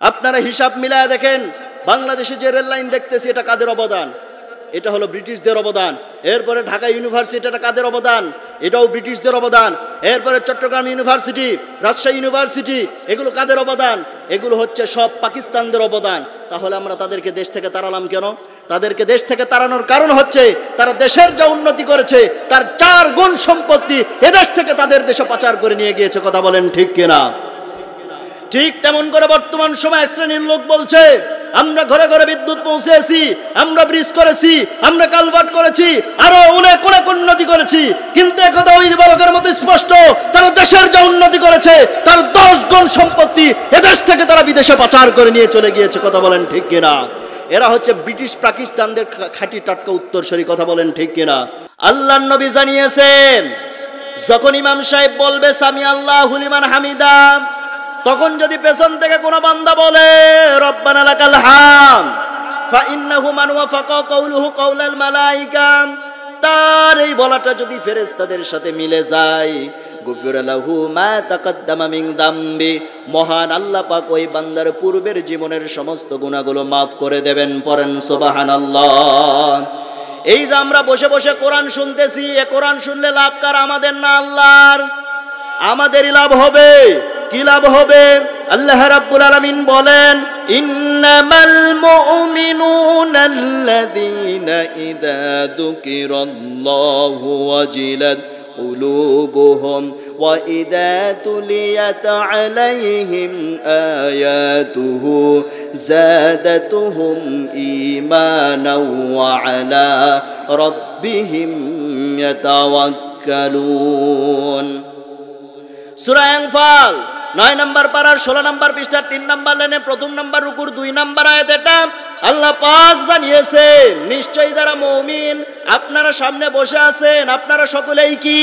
আপনারা হিসাব মিলায় দেখেন, বাংলাদেশে যে রেল লাইন দেখতেছি এটা কাদের অবদান? এটা হলো ব্রিটিশদের অবদান। এরপরে ঢাকা ইউনিভার্সিটি, এটা কাদের অবদান? এটাও ব্রিটিশদের অবদান। এরপরে চট্টগ্রাম ইউনিভার্সিটি, রাজশাহী ইউনিভার্সিটি, এগুলো কাদের অবদান? এগুলো হচ্ছে সব পাকিস্তানদের অবদান। তাহলে আমরা তাদেরকে দেশ থেকে তাড়ালাম কেন? তাদেরকে দেশ থেকে তাড়ানোর কারণ হচ্ছে তারা দেশের যা উন্নতি করেছে তার 4 গুণ সম্পত্তি এদেশ থেকে তাদের দেশে পাচার করে নিয়ে গিয়েছে। কথা বলেন ঠিক কিনা? ঠিক তেমন করে বর্তমান সময় শ্রেণীর লোক বলছে আমরা ঘরে ঘরে বিদ্যুৎ পৌঁছেছি, আমরা ব্রিজ করেছি, আমরা কালভার্ট করেছি, আরো অনেক অনেক উন্নতি করেছি। কিন্তু একথা ওই বালকের মতো স্পষ্ট, তারা দেশের যা উন্নতি করেছে তার 10 গুণ সম্পত্তি এদেশ থেকে তারা বিদেশে পাচার করে নিয়ে চলে গিয়েছে। কথা বলেন ঠিক কিনা? এরা হচ্ছে ব্রিটিশ পাকিস্তানদের খাঁটি টাটকা উত্তরসূরি। কথা বলেন ঠিক কিনা? আল্লাহর নবী জানিয়েছেন, যখন ইমাম সাহেব বলবে সামি আল্লাহু লিমান হামিদা, তখন যদি পেছন থেকে কোনো বান্দা বলে রব্বানা লাকাল হামদ, ফা ইন্নাহু মান ওয়াফাকা কাউলুহু কাউলাল মালায়েকা, তার এই বলাটা যদি ফেরেশতাদের সাথে মিলে যায়, গুফিরা লাহু মা তাকাদ্দামা মিন যামবি, মহান আল্লাহ পাক ওই বান্দার পূর্বের জীবনের সমস্ত গুনাহগুলো maaf করে দেবেন। পড়েন সুবহানাল্লাহ। এই যে আমরা বসে বসে কোরআন শুনতেছি, এই কোরআন শুনলে লাভ কার? আমাদের না আল্লাহর? আমাদেরই লাভ হবে। কি লাভ হবে? আল্লাহ রাব্বুল আলামিন বলেন, ইন্নামাল মুমিনুনা আল্লাযীনা ইযা যুকিরাল্লাহু ওয়াজিলাত কুলুবুহুম ওয়া ইযা তুলিয়াত আলাইহিম আয়াতুহু যাদাতুহুম ঈমানাও ওয়া আলা রাব্বিহিম ইয়াতাওয়াক্কালুন। সূরা আনফাল 9 নম্বর পারার 16 নম্বর পৃষ্ঠার 3 নম্বর লাইনে 1 নম্বর রুকুর 2 নম্বর আয়াত। এটা আল্লাহ পাক জানিয়েছেন, নিশ্চয়ই যারা মুমিন, আপনারা সামনে বসে আছেন, আপনারা সকলেই কি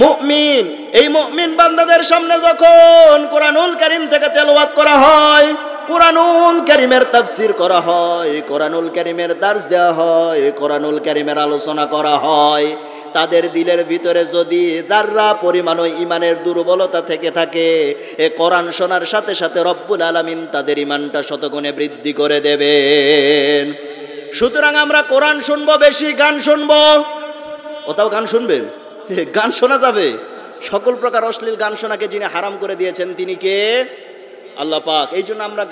মুমিন। এই মুমিন বান্দাদের সামনে যখন কোরআনুল কারীম থেকে তেলাওয়াত করা হয়, কোরআনুল কারীমের তাফসীর করা হয়, কোরআনুল কারীমের দার্স দেওয়া হয়, কোরআনুল কারীমের আলোচনা করা হয়, তাদের দিলের ভিতরে যদি যাররা পরিমাণও ঈমানের দুর্বলতা থেকে থাকে, এ কোরআন শোনার সাথে সাথে রব্বুল আলামিন তাদের ঈমানটা শতগুণে বৃদ্ধি করে দেবেন। সুতরাং আমরা কোরআন শুনবো বেশি, গান শুনবো। ওটাও গান শুনবেন? গান শোনা যাবে? সকল প্রকার অশ্লীল গান শোনাকে যিনি হারাম করে দিয়েছেন তিনি কে? আল্লাহ পাক। এই জন্য আমরা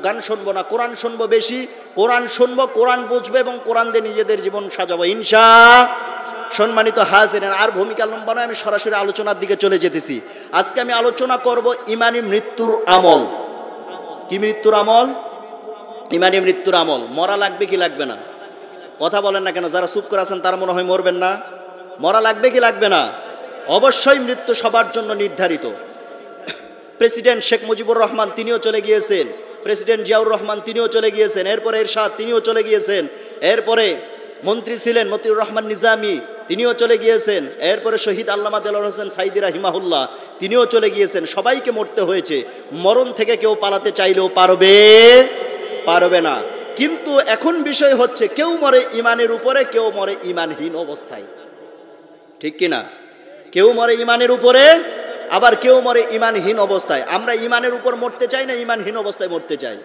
গান শুনবো না, কোরআন শুনবো বেশি। কোরআন শুনবো, কোরআন বুঝবো এবং কোরআন দিয়ে নিজেদের জীবন সাজাবো ইনশাআল্লাহ। সম্মানিত হাজিরিন, আর ভূমিকা লম্বা নয়, আমি সরাসরি আলোচনার দিকে চলে যেতেছি। আজকে আমি আলোচনা করব ইমানি মৃত্যুর আমল। কি মৃত্যুর আমল? ইমানি মৃত্যুর আমল। মরা লাগবে কি লাগবে না? কথা বলেন না কেন? যারা চুপ করে আছেন তারা মনে হয় মরবেন না। মরা লাগবে কি লাগবে না? অবশ্যই মৃত্যু সবার জন্য নির্ধারিত। প্রেসিডেন্ট শেখ মুজিবুর রহমান তিনিও চলে গিয়েছেন, প্রেসিডেন্ট জিয়াউর রহমান তিনিও চলে গিয়েছেন, এরপরে এরশাদ তিনিও চলে গিয়েছেন, এরপরে মন্ত্রী ছিলেন মতিউর রহমান নিজামী তিনিও চলে গিয়েছেন, এরপরে শহীদ আল্লামা দেলোয়ার হোসেন সাইদি রাহিমাহুল্লাহ তিনিও চলে গিয়েছেন। সবাইকে মরতে হয়েছে। মরণ থেকে কেউ পালাতে চাইলেও পারবে না। কিন্তু এখন বিষয় হচ্ছে, কেউ মরে ইমানের উপরে, কেউ মরে ইমানহীন অবস্থায়। ঠিক কিনা? কেউ মরে ইমানের উপরে, আবার কেউ মরে ইমানহীন অবস্থায়। আমরা ইমানের উপর মরতে চাই না ইমানহীন অবস্থায় মরতে চাই?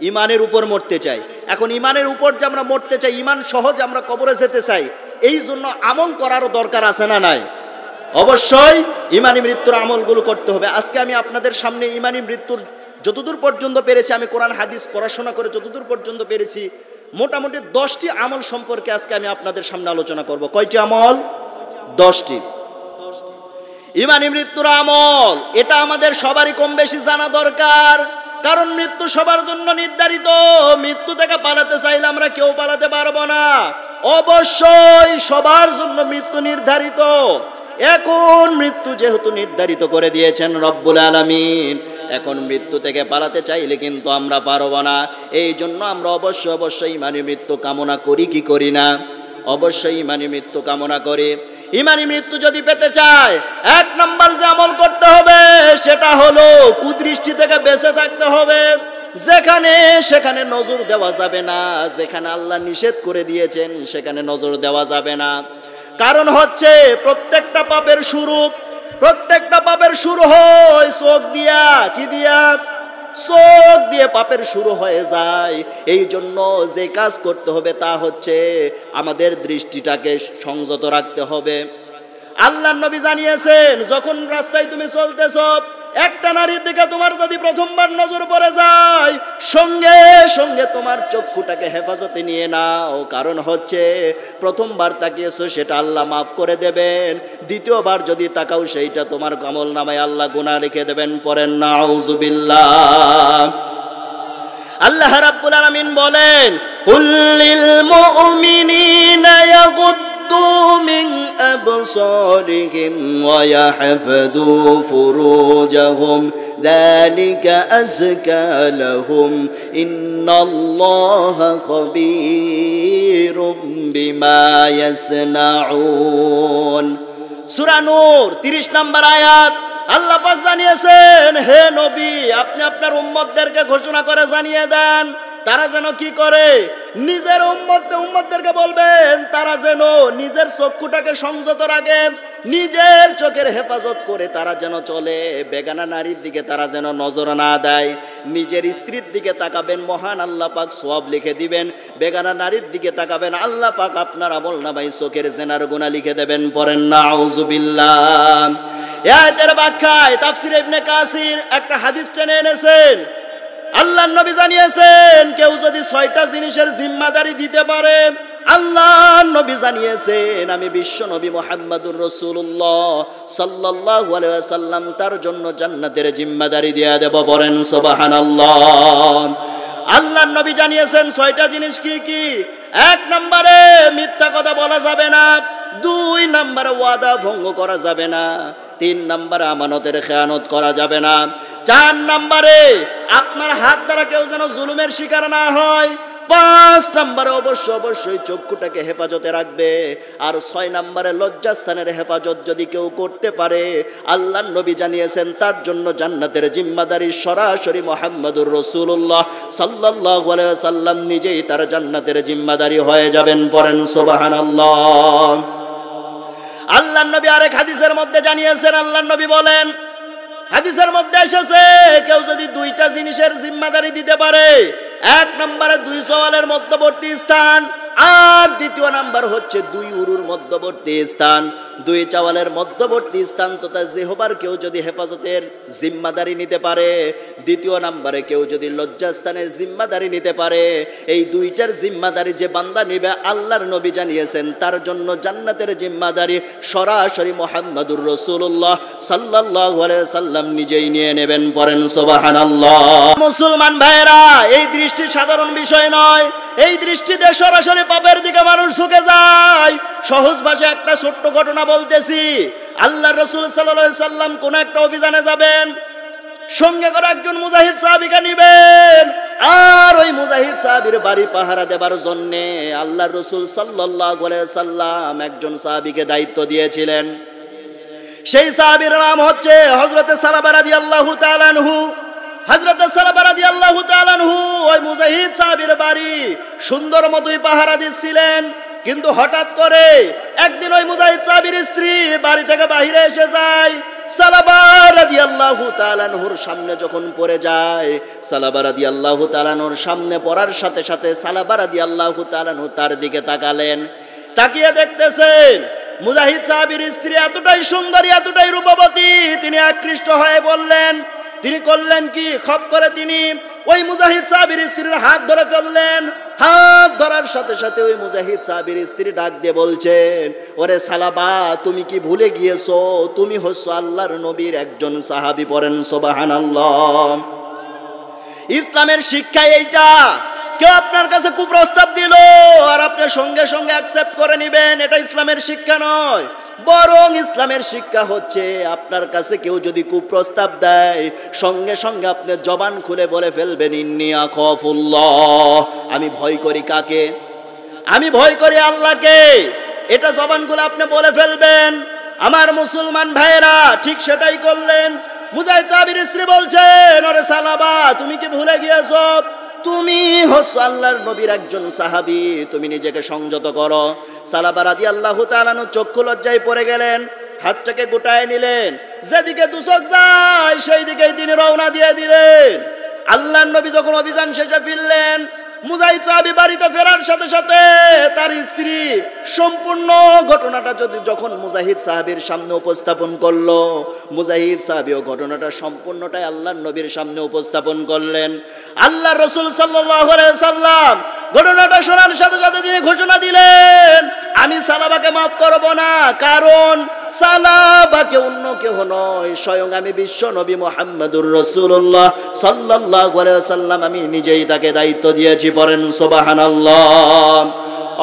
ইমানের উপর মরতে চাই। এখন ইমানের উপর যে আমরা মরতে চাই, ইমান সহজ আমরা কবরে যেতে চাই, এই জন্য আমল করারও দরকার আছে না নাই? অবশ্যই ইমানি মৃত্যুর আমলগুলো করতে হবে। আজকে আমি আপনাদের সামনে ইমানি মৃত্যুর যতদূর পর্যন্ত পেরেছি, আমি কোরআন হাদিস পড়াশোনা করে যতদূর পর্যন্ত পেরেছি, মোটামুটি 10টি আমল সম্পর্কে আজকে আমি আপনাদের সামনে আলোচনা করব। কয়টি আমল? 10টি ইমানি মৃত্যুর আমল। এটা আমাদের সবারই কম বেশি জানা দরকার, কারণ মৃত্যু সবার জন্য নির্ধারিত। মৃত্যু থেকে পালাতে চাইলে আমরা কেউ পালাতে পারবো না। অবশ্যই সবার জন্য মৃত্যু নির্ধারিত। এখন মৃত্যু যেহেতু নির্ধারিত করে দিয়েছেন রব্বুল আলামিন, এখন মৃত্যু থেকে পালাতে চাইলে কিন্তু আমরা পারবো না। এই জন্য আমরা অবশ্যই ইমানি মৃত্যু কামনা করি কি করি না? অবশ্যই ইমানি মৃত্যু কামনা করি। ইমানি মৃত্যু যদি পেতে চায়, 1 নম্বর যে আমল করতে হবে সেটা হলো কুদৃষ্টি থেকে বেঁচে থাকতে হবে। যেখানে সেখানে নজর দেওয়া যাবে না, যেখানে আল্লাহ নিষেধ করে দিয়েছেন সেখানে নজর দেওয়া যাবে না। কারণ হচ্ছে প্রত্যেকটা পাপের শুরু হয় চোখ দিয়া। কি দিয়া? চোখ দিয়ে পাপের শুরু হয়ে যায়। এই জন্য যে কাজ করতে হবে তা হচ্ছে আমাদের দৃষ্টিটাকে সংযত রাখতে হবে। আল্লাহর নবী জানিয়েছেন, যখন রাস্তায় তুমি চলতেছো, একটা নারীর দিকে তোমার যদি প্রথমবার নজর পড়ে যায়, সঙ্গে সঙ্গে তোমার চক্ষুটাকে হেফাজতে নিয়ে নাও। কারণ হচ্ছে প্রথমবার তাকিয়েছো সেটা আল্লাহ মাফ করে দেবেন, দ্বিতীয়বার যদি তাকাও সেইটা তোমার আমল নামায় আল্লাহ গুনাহ লিখে দেবেন। পড়েন নাউযুবিল্লাহ। আল্লাহ রাব্বুল আলামিন বলেন, কুল্লিল মুমিনিনা ইয়াগুদ্দু মিন আবসারিহিম ওয়া ইয়াহফাযু ফুরুজাহুম যালিকা আযকা লাহুম ইন্নাল্লাহা খাবীরুম বিমা ইয়াসনাউন। সূরা নূর 30 নম্বর আয়াত। আল্লাহ পাক জানিয়েছেন, হে নবী, আপনি আপনার উম্মতদেরকে ঘোষণা করে জানিয়ে দেন, তারা যেন কি করে, নিজের উম্মতদেরকে বলবেন তারা যেন নিজের চক্ষুটাকে সংযত রাখে, নিজের চোখের হেফাজত করে তারা যেন চলে, বেগানা নারীর দিকে তারা যেন নজর না দেয়। নিজের স্ত্রীর দিকে তাকাবেন, মহান আল্লাহ পাক সওয়াব লিখে দিবেন। বেগানা নারীর দিকে তাকাবেন, আল্লাহ পাক আপনার আমল নামায় চোখের জেনার গুনাহ লিখে দেবেন। পড়েন নাউযুবিল্লাহ। আয়াতের ব্যাখ্যায় তাফসীরে ইবনে কাসির একটা হাদিস টেনে এনেছেন। আল্লাহর নবী জানিয়েছেন, কেউ যদি 6টা জিনিসের জিম্মাদারি দিতে পারে, আল্লাহর নবী জানিয়েছেন, আমি বিশ্ব নবী মুহাম্মদুর রাসূলুল্লাহ সাল্লাল্লাহু আলাইহি ওয়াসাল্লাম তার জন্য জান্নাতের জিম্মাদারি দিয়ে দেব। বলেন সুবহানাল্লাহ। আল্লাহর নবী জানিয়েছেন 6টা জিনিস কি কি? 1 নম্বরে মিথ্যা কথা বলা যাবে না, 2 নম্বরে ওয়াদা ভঙ্গ করা যাবে না, 3 নম্বরে আমানতের খেয়ানত করা যাবে না, 4 নম্বরে আপনার হাত দ্বারা কেউ যেন জুলুমের শিকার না হয়, 5 নম্বরে অবশ্যই চক্ষুটাকে হেফাজতে রাখবে, আর 6 নম্বরে লজ্জাস্থানের হেফাজত যদি কেউ করতে পারে, আল্লাহর নবী জানিয়েছেন তার জন্য জান্নাতের জিম্মাদারি সরাসরি মুহাম্মদুর রাসূলুল্লাহ সাল্লাল্লাহু আলাইহি ওয়াসাল্লাম নিজেই তার জান্নাতের জিম্মাদারি হয়ে যাবেন। পড়েন সুবহানাল্লাহ। আল্লাহর নবী আরেক হাদিসের মধ্যে জানিয়েছেন, আল্লাহর নবী বলেন, হাদিসের মধ্যে এসেছে, কেউ যদি 2টা জিনিসের জিম্মাদারি দিতে পারে, 1 নম্বরে 2 সওয়ালের মধ্যবর্তী স্থান, আর 2 নাম্বার হচ্ছে 2 উরুর মধ্যবর্তী স্থান, 2 চাওয়ালের মধ্যবর্তী স্থান তথা জিহবার কেউ যদি হেফাজতের জিম্মাদারি নিতে পারে, 2 নম্বরে কেউ যদি লজ্জাস্থানের জিম্মাদারি নিতে পারে, এই 2টার জিম্মাদারি যে বান্দা নিবে, আল্লাহর নবী জানিয়েছেন তার জন্য জান্নাতের জিম্মাদারি সরাসরি মুহাম্মদুর রাসূলুল্লাহ সাল্লাল্লাহু আলাইহি ওয়াসাল্লাম নিজেই নিয়ে নেবেন। পড়েন সুবহানাল্লাহ। মুসলমান ভাইরা, এই দৃষ্টি সাধারণ বিষয় নয়, এই দৃষ্টিতে সরাসরি পাপের দিকে মানুষ ঝুঁকে যায়। সহজ ভাষায় একটা ছোট্ট ঘটনা বলতেছি। আল্লাহর রাসূল সাল্লাল্লাহু আলাইহি সাল্লাম কোন একটা অভিযানে যাবেন, সঙ্গে করে একজন মুজাহিদ সাহাবীকে নেবেন, আর ওই মুজাহিদ সাহাবীর বাড়ি পাহারা দেবার জন্য আল্লাহর রাসূল সাল্লাল্লাহু আলাইহি সাল্লাম একজন সাহাবীকে দায়িত্ব দিয়েছিলেন। সেই সাহাবীর নাম হচ্ছে হযরত সালাবা রাদিয়াল্লাহু তাআলা আনহু। হযরত সালাবা রাদিয়াল্লাহু তাআলা আনহু ওই মুজাহিদ সাহাবীর বাড়ি সুন্দর মতোই পাহারা দিচ্ছিলেন, কিন্তু হঠাৎ করে একদিন ওই মুজাহিদ সাহাবীর স্ত্রী বাড়ি থেকে বাইরে এসে যায়। সালাবা রাদিয়াল্লাহু তাআলা আনহুর সামনে যখন পড়ে যায়, সালাবা রাদিয়াল্লাহু তাআলা আনহুর সামনে পড়ার সাথে সাথে সালাবা রাদিয়াল্লাহু তাআলা আনহু তার দিকে তাকালেন। তাকিয়ে দেখতেছেন মুজাহিদ সাহাবীর স্ত্রী এতটাই সুন্দরী, এতটাই রূপবতী, তিনি আকৃষ্ট হয়ে বললেন। তিনি করলেন কি, খপ করে তিনি ওই মুজাহিদ সাহাবীর স্ত্রীর হাত ধরে ফেললেন। হাত ধরার সাথে সাথে ওই মুজাহিদ সাহাবীর স্ত্রী ডাক দিয়ে বলছেন, ওরে সালাবা, তুমি কি ভুলে গিয়েছো তুমি হচ্ছ আল্লাহর নবীর একজন সাহাবী? পড়েন সুবহানাল্লাহ। ইসলামের শিক্ষা এইটা। কেউ আপনার কাছে কুপ্রস্তাব দিল আর আপনি সঙ্গে সঙ্গে অ্যাকসেপ্ট করে নেবেন, এটা ইসলামের শিক্ষা নয়। বরং ইসলামের শিক্ষা হচ্ছে আপনার কাছে কেউ যদি কুপ্রস্তাব দেয়, সঙ্গে সঙ্গে আপনি জবান খুলে বলে ফেলবেন, ইন্নী আখাফুল্লাহ, আমি ভয় করি কাকে? আমি ভয় করি আল্লাহকে। এটা জবান খুলে আপনি বলে ফেলবেন। আমার মুসলমান ভাইয়েরা ঠিক সেটাই করলেন। মুজাহিদ সাহাবীর স্ত্রী বলছেন, ওরে সালাবা, তুমি কি ভুলে গিয়েছো তুমি হচ্ছ আল্লাহর নবীর একজন সাহাবী, তুমি নিজেকে সংযত করো। সালাবা রাদিয়াল্লাহু তাআলা আনহু চক্ষু লজ্জায় পড়ে গেলেন, হাতটাকে গোটায় নিলেন, যেদিকে দুচোখ যায় সেই দিকেই তিনি রওনা দিয়ে দিলেন। আল্লাহর নবী যখন অভিযান শেষে ফিরলেন, মুজাহিদ সাহাবী বাড়িতে ফেরার সাথে সাথে তার স্ত্রী সম্পূর্ণ ঘটনাটা যখন মুজাহিদ সাহাবীর সামনে উপস্থাপন করলো, মুজাহিদ সাহাবীও ঘটনাটা সম্পূর্ণটাই আল্লাহর নবীর সামনে উপস্থাপন করলেন। আল্লাহর রাসূল সাল্লাল্লাহু আলাইহি সাল্লাম ঘটনাটা শোনার সাথে সাথে তিনি ঘোষণা দিলেন, আমি সালাবাকে মাফ করব না, কারণ সালাবাকে অন্য কেউ নয়, স্বয়ং আমি বিশ্ব নবী মুহাম্মদুর রাসূলুল্লাহ সাল্লাল্লাহু আলাইহি ওয়াসাল্লাম আমি নিজেই তাকে দায়িত্ব দিয়েছি। পড়েন সুবহানাল্লাহ।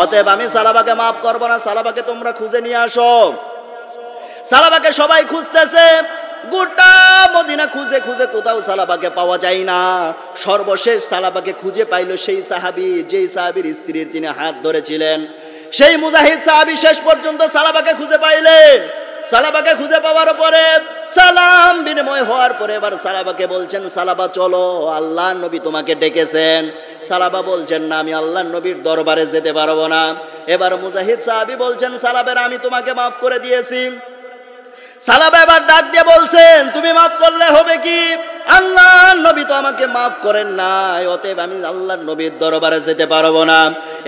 অতএব আমি সালাবাকে মাফ করব না, সালাবাকে তোমরা খুঁজে নিয়ে আসো। সালাবাকে সবাই খুঁজতেছে, গোটা মদিনা খুঁজে খুঁজে কোথাও সালাবাকে পাওয়া যায় না। সর্বশেষ সালাবাকে খুঁজে পাইল সেই সাহাবী, যেই সাহাবীর স্ত্রীর তিনি হাত ধরেছিলেন। সেই মুজাহিদ সাহাবী শেষ পর্যন্ত সালাবাকে খুঁজে পাইলেন। সালাবাকে খুঁজে পাওয়ার পরে সালাম বিনিময় হওয়ার পরে এবার সালাবাকে বলছেন, সালাবা চলো, আল্লাহর নবী তোমাকে ডেকেছেন। সালাবা বলছেন, না, আমি আল্লাহর নবীর দরবারে যেতে পারবো না। এবার মুজাহিদ সাহাবী বলছেন, সালাবের আমি তোমাকে মাফ করে দিয়েছি। সালাবা এবার ডাক দিয়ে বলছেন, তুমি মাফ করলে হবে কি, আল্লাহর নবী তো আমাকে মাফ করেন নাই, অতএব আমি আল্লাহর নবীর দরবারে যেতে পারবো না।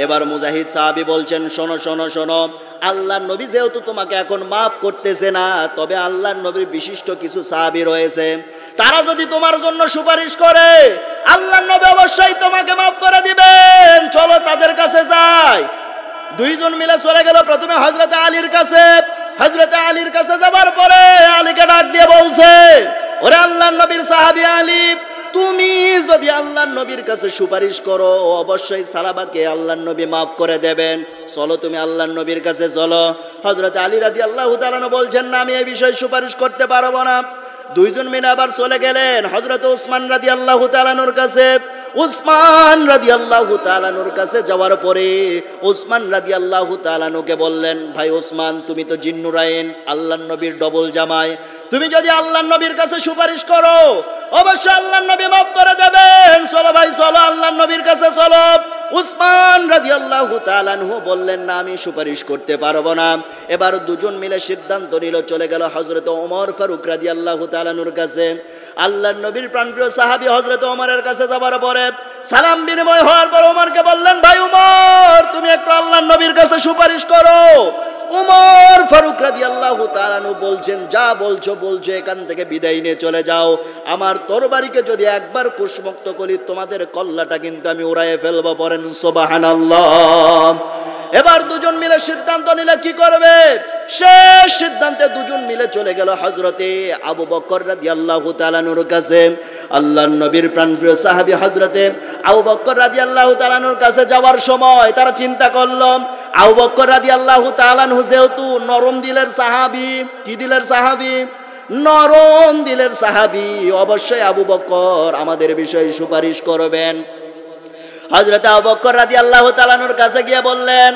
এবার মুজাহিদ সাহাবী বলছেন, শোনো শোনো শোনো, আল্লাহর নবী যেহেতু তোমাকে এখন মাফ করতেছে না, তবে আল্লাহর নবীর বিশিষ্ট কিছু সাহাবী রয়েছে, তারা যদি তোমার জন্য সুপারিশ করে আল্লাহর নবী অবশ্যই তোমাকে মাফ করে দিবেন, চলো তাদের কাছে যাই। দুইজন মিলে চলে গেল প্রথমে হযরত আলীর কাছে। হযরত আলীর কাছে যাবার পরে আলীকে ডাক দিয়ে বলছে, ওরে আল্লাহর নবীর সাহাবী আলী, তুমি যদি আল্লাহর নবীর কাছে সুপারিশ করো অবশ্যই সালাবাকে আল্লাহর নবী মাফ করে দেবেন, চলো তুমি আল্লাহর নবীর কাছে চলো। হযরত আলী রাদিয়াল্লাহু তাআলা বলছেন, না, আমি এই বিষয়ে সুপারিশ করতে পারবো না। দুইজন মিলে আবার চলে গেলেন হযরত উসমান রাদিয়াল্লাহু তাআলার কাছে। উসমান রাদিয়াল্লাহু তাআলার কাছে যাওয়ার পরে উসমান রাদিয়াল্লাহু তাআলাকে বললেন, ভাই উসমান, তুমি তো জিন্নুরাইন, আল্লাহর নবীর ডবল জামাই, তুমি যদি আল্লাহর নবীর কাছে সুপারিশ করো অবশ্যই আল্লাহর নবী মাফ করে দেবেন, চলো ভাই চলো আল্লাহর নবীর কাছে চলো। উসমান রাদিয়াল্লাহু তাআলা বললেন, না, আমি সুপারিশ করতে পারবো না। এবার দুজন মিলে সিদ্ধান্ত নিল, চলে গেল হযরত ওমর ফারুক রাদিয়াল্লাহু তাআলার কাছে। আল্লাহর নবীর প্রাণপ্রিয় সাহাবী হযরত ওমরের কাছে যাবার পরে সালাম বিনিময় হওয়ার পর ওমরকে বললেন, ভাই ওমর, তুমি একটু আল্লাহর নবীর কাছে সুপারিশ করো। ওমর ফারুক রাদিয়াল্লাহু তাআলা বলছেন, যা বলছো বলছো, এখান থেকে বিদায় নিয়ে চলে যাও, আমার তরবারিকে যদি একবার কুশমুক্ত করি তোমাদের কল্লাটা কিন্তু আমি উড়াইয়ে ফেলবো। পড়েন সুবহানাল্লাহ। এবার দুজন মিলে সিদ্ধান্ত নিলে কি করবে, শেষ সিদ্ধান্তে দুজন মিলে চলে গেল হযরতে আবু বকর রাদিয়াল্লাহু তাআলার কাছে। আল্লাহর নবীর প্রাণপ্রিয় সাহাবী হযরতে আবু বকর রাদিয়াল্লাহু তাআলার কাছে যাওয়ার সময় তারা চিন্তা করলো, আবু বকর রাদিয়াল্লাহু তাআলা যেহেতু নরম দিলের সাহাবী, কি দিলের সাহাবী, নরম দিলের সাহাবী, অবশ্যই আবু বকর আমাদের বিষয়ে সুপারিশ করবেন। হযরত আবু বকর রাদিয়াল্লাহু তাআলার কাছে গিয়ে বললেন,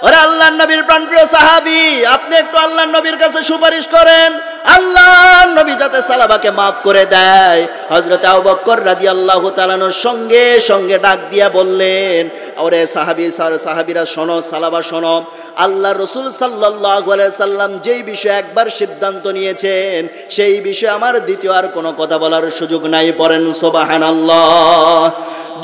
ওরে আল্লাহর নবীর প্রাণপ্রিয় সাহাবী, আপনি একটু আল্লাহর নবীর কাছে সুপারিশ করেন, আল্লাহর নবী যাতে সালাবাকে মাফ করে দেয়। হযরত আবু বকর রাদিয়াল্লাহু তাআলার সঙ্গে সঙ্গে ডাক দিয়া বললেন, ওরে সাহাবীরা শোনো, সালাবা শোনো, আল্লাহর রাসূল সাল্লাল্লাহু আলাইহি সাল্লাম যেই বিষয়ে একবার সিদ্ধান্ত নিয়েছেন সেই বিষয়ে আমার দ্বিতীয় আর কোনো কথা বলার সুযোগ নাই। পড়েন সুবহানাল্লাহ।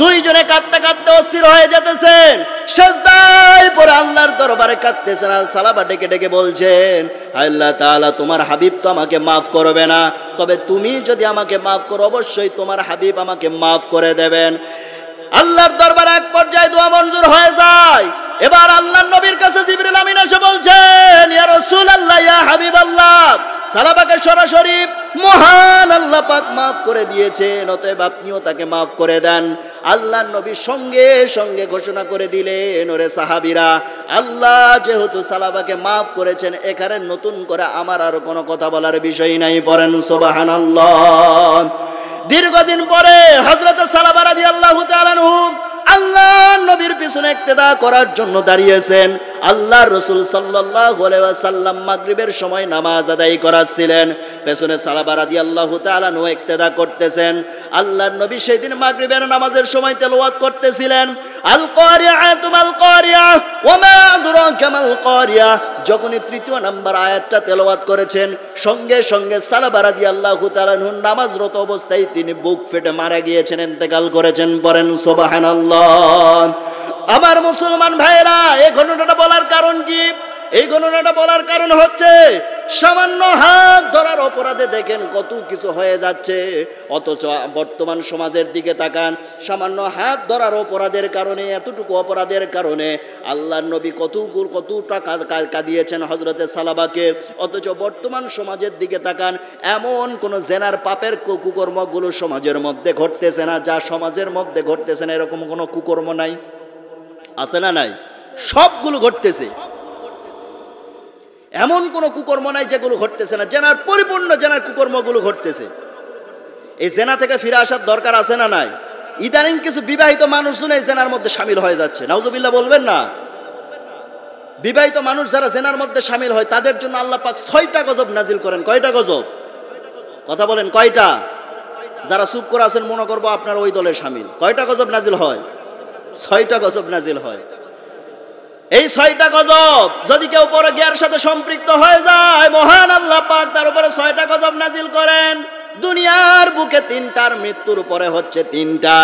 দুইজনে কাঁদতে কাঁদতে অস্থির হয়ে যেতেছেন, সিজদায় পড়ে আল্লাহর দরবারে কাঁদতেছেন, আর সালাবা ডেকে ডেকে বলছেন, আল্লাহ তাআলা, তোমার হাবিব তো আমাকে মাফ করবে না, তবে তুমি যদি আমাকে মাফ করো অবশ্যই তোমার হাবিব আমাকে মাফ করে দেবেন। আল্লাহর দরবারে এক পর্যায়ে দোয়া মঞ্জুর হয়ে যায়। এবার আল্লাহর নবীর কাছে জিবরিল আমিন এসে বলছেন, ইয়া রাসূলুল্লাহ, ইয়া হাবিবাল্লাহ, সালাবাকে সরাসরি মহান আল্লাহ পাক মাফ করে দিয়েছেন, অতএব আপনিও তাকে মাফ করে দেন। আল্লাহর নবী সঙ্গে সঙ্গে ঘোষণা করে দিলেন, ওরে সাহাবীরা, আল্লাহ যেহেতু সালাবাকে মাফ করেছেন, এখানে নতুন করে আমার আর কোনো কথা বলার বিষয় নাই। পড়েন সুবহানাল্লাহ। দীর্ঘদিন পরে হযরত সালাবা রাদিয়াল্লাহু তাআলা আল্লাহর নবীর পিছনে ইক্তেদা করার জন্য দাঁড়িয়েছেন। আল্লাহর রাসূল সাল্লাল্লাহু আলাইহি ওয়াসাল্লাম মাগরিবের সময় নামাজ আদায় করাচ্ছিলেন, পেছনে সালাবা রাদিয়াল্লাহু তাআলা ইক্তেদা করতেছেন। আল্লাহর নবী সেই দিন মাগরিবের নামাজের সময় তেলাওয়াত করতেছিলেন, আল কারিআতু মাল কারিআ ওয়া মা আদরাকা মাল কারিআ। যখনই তৃতীয় নাম্বার আয়াতটা তেলাওয়াত করেছেন, সঙ্গে সঙ্গে সালাবা রাদিয়াল্লাহু তাআলা আনহু নামাজরত অবস্থায় তিনি বুক ফেটে মারা গিয়েছেন, ইন্তেকাল করেছেন। পড়েন সুবহানাল্লাহ। আমার মুসলমান ভাইরা, এই ঘটনাটা বলার কারণ কি? এই ঘটনাটা বলার কারণ হচ্ছে সামান্য হাত ধরার অপরাধে দেখেন কত কিছু হয়ে যাচ্ছে, অথচ বর্তমান সমাজের দিকে তাকান, সামান্য হাত ধরার অপরাধের কারণে, এতটুকু অপরাধের কারণে আল্লাহর নবী কত টাকা কাঁদিয়েছেন হযরতে সালাবাকে। অথচ বর্তমান সমাজের দিকে তাকান, এমন কোন জেনার পাপের কুকর্মগুলো সমাজের মধ্যে ঘটতেছে না, যা সমাজের মধ্যে ঘটতেছে না এরকম কোনো কুকর্ম নাই, আছে না নাই? সবগুলো ঘটতেছে, এমন কোন কুকর্ম নাই যেগুলো ঘটতেছে না, জেনার পরিপূর্ণ জেনার কুকর্মগুলো ঘটতেছে। এই জেনা থেকে ফিরে আসার দরকার আছে না নাই? ইদানিং কিছু বিবাহিত মানুষ এই জেনার মধ্যে শামিল হয়ে যাচ্ছে, নাউজুবিল্লাহ বলবেন না? বিবাহিত মানুষ যারা জেনার মধ্যে শামিল হয় তাদের জন্য আল্লাহ পাক 6টা গজব নাজিল করেন। কয়টা গজব? কথা বলেন, কয়টা? যারা চুপ করে আছেন মনে করবো আপনার ওই দলের শামিল। কয়টা গজব নাজিল হয়? 6টা গজব নাজিল হয়। এই 6টা গজব যদি কেউ পরকীয়ার সাথে সম্পৃক্ত হয়ে যায়, মহান আল্লাহ পাক তার উপরে 6টা গজব নাজিল করেন। দুনিয়ার বুকে 3টার, মৃত্যুর পরে হচ্ছে 3টা।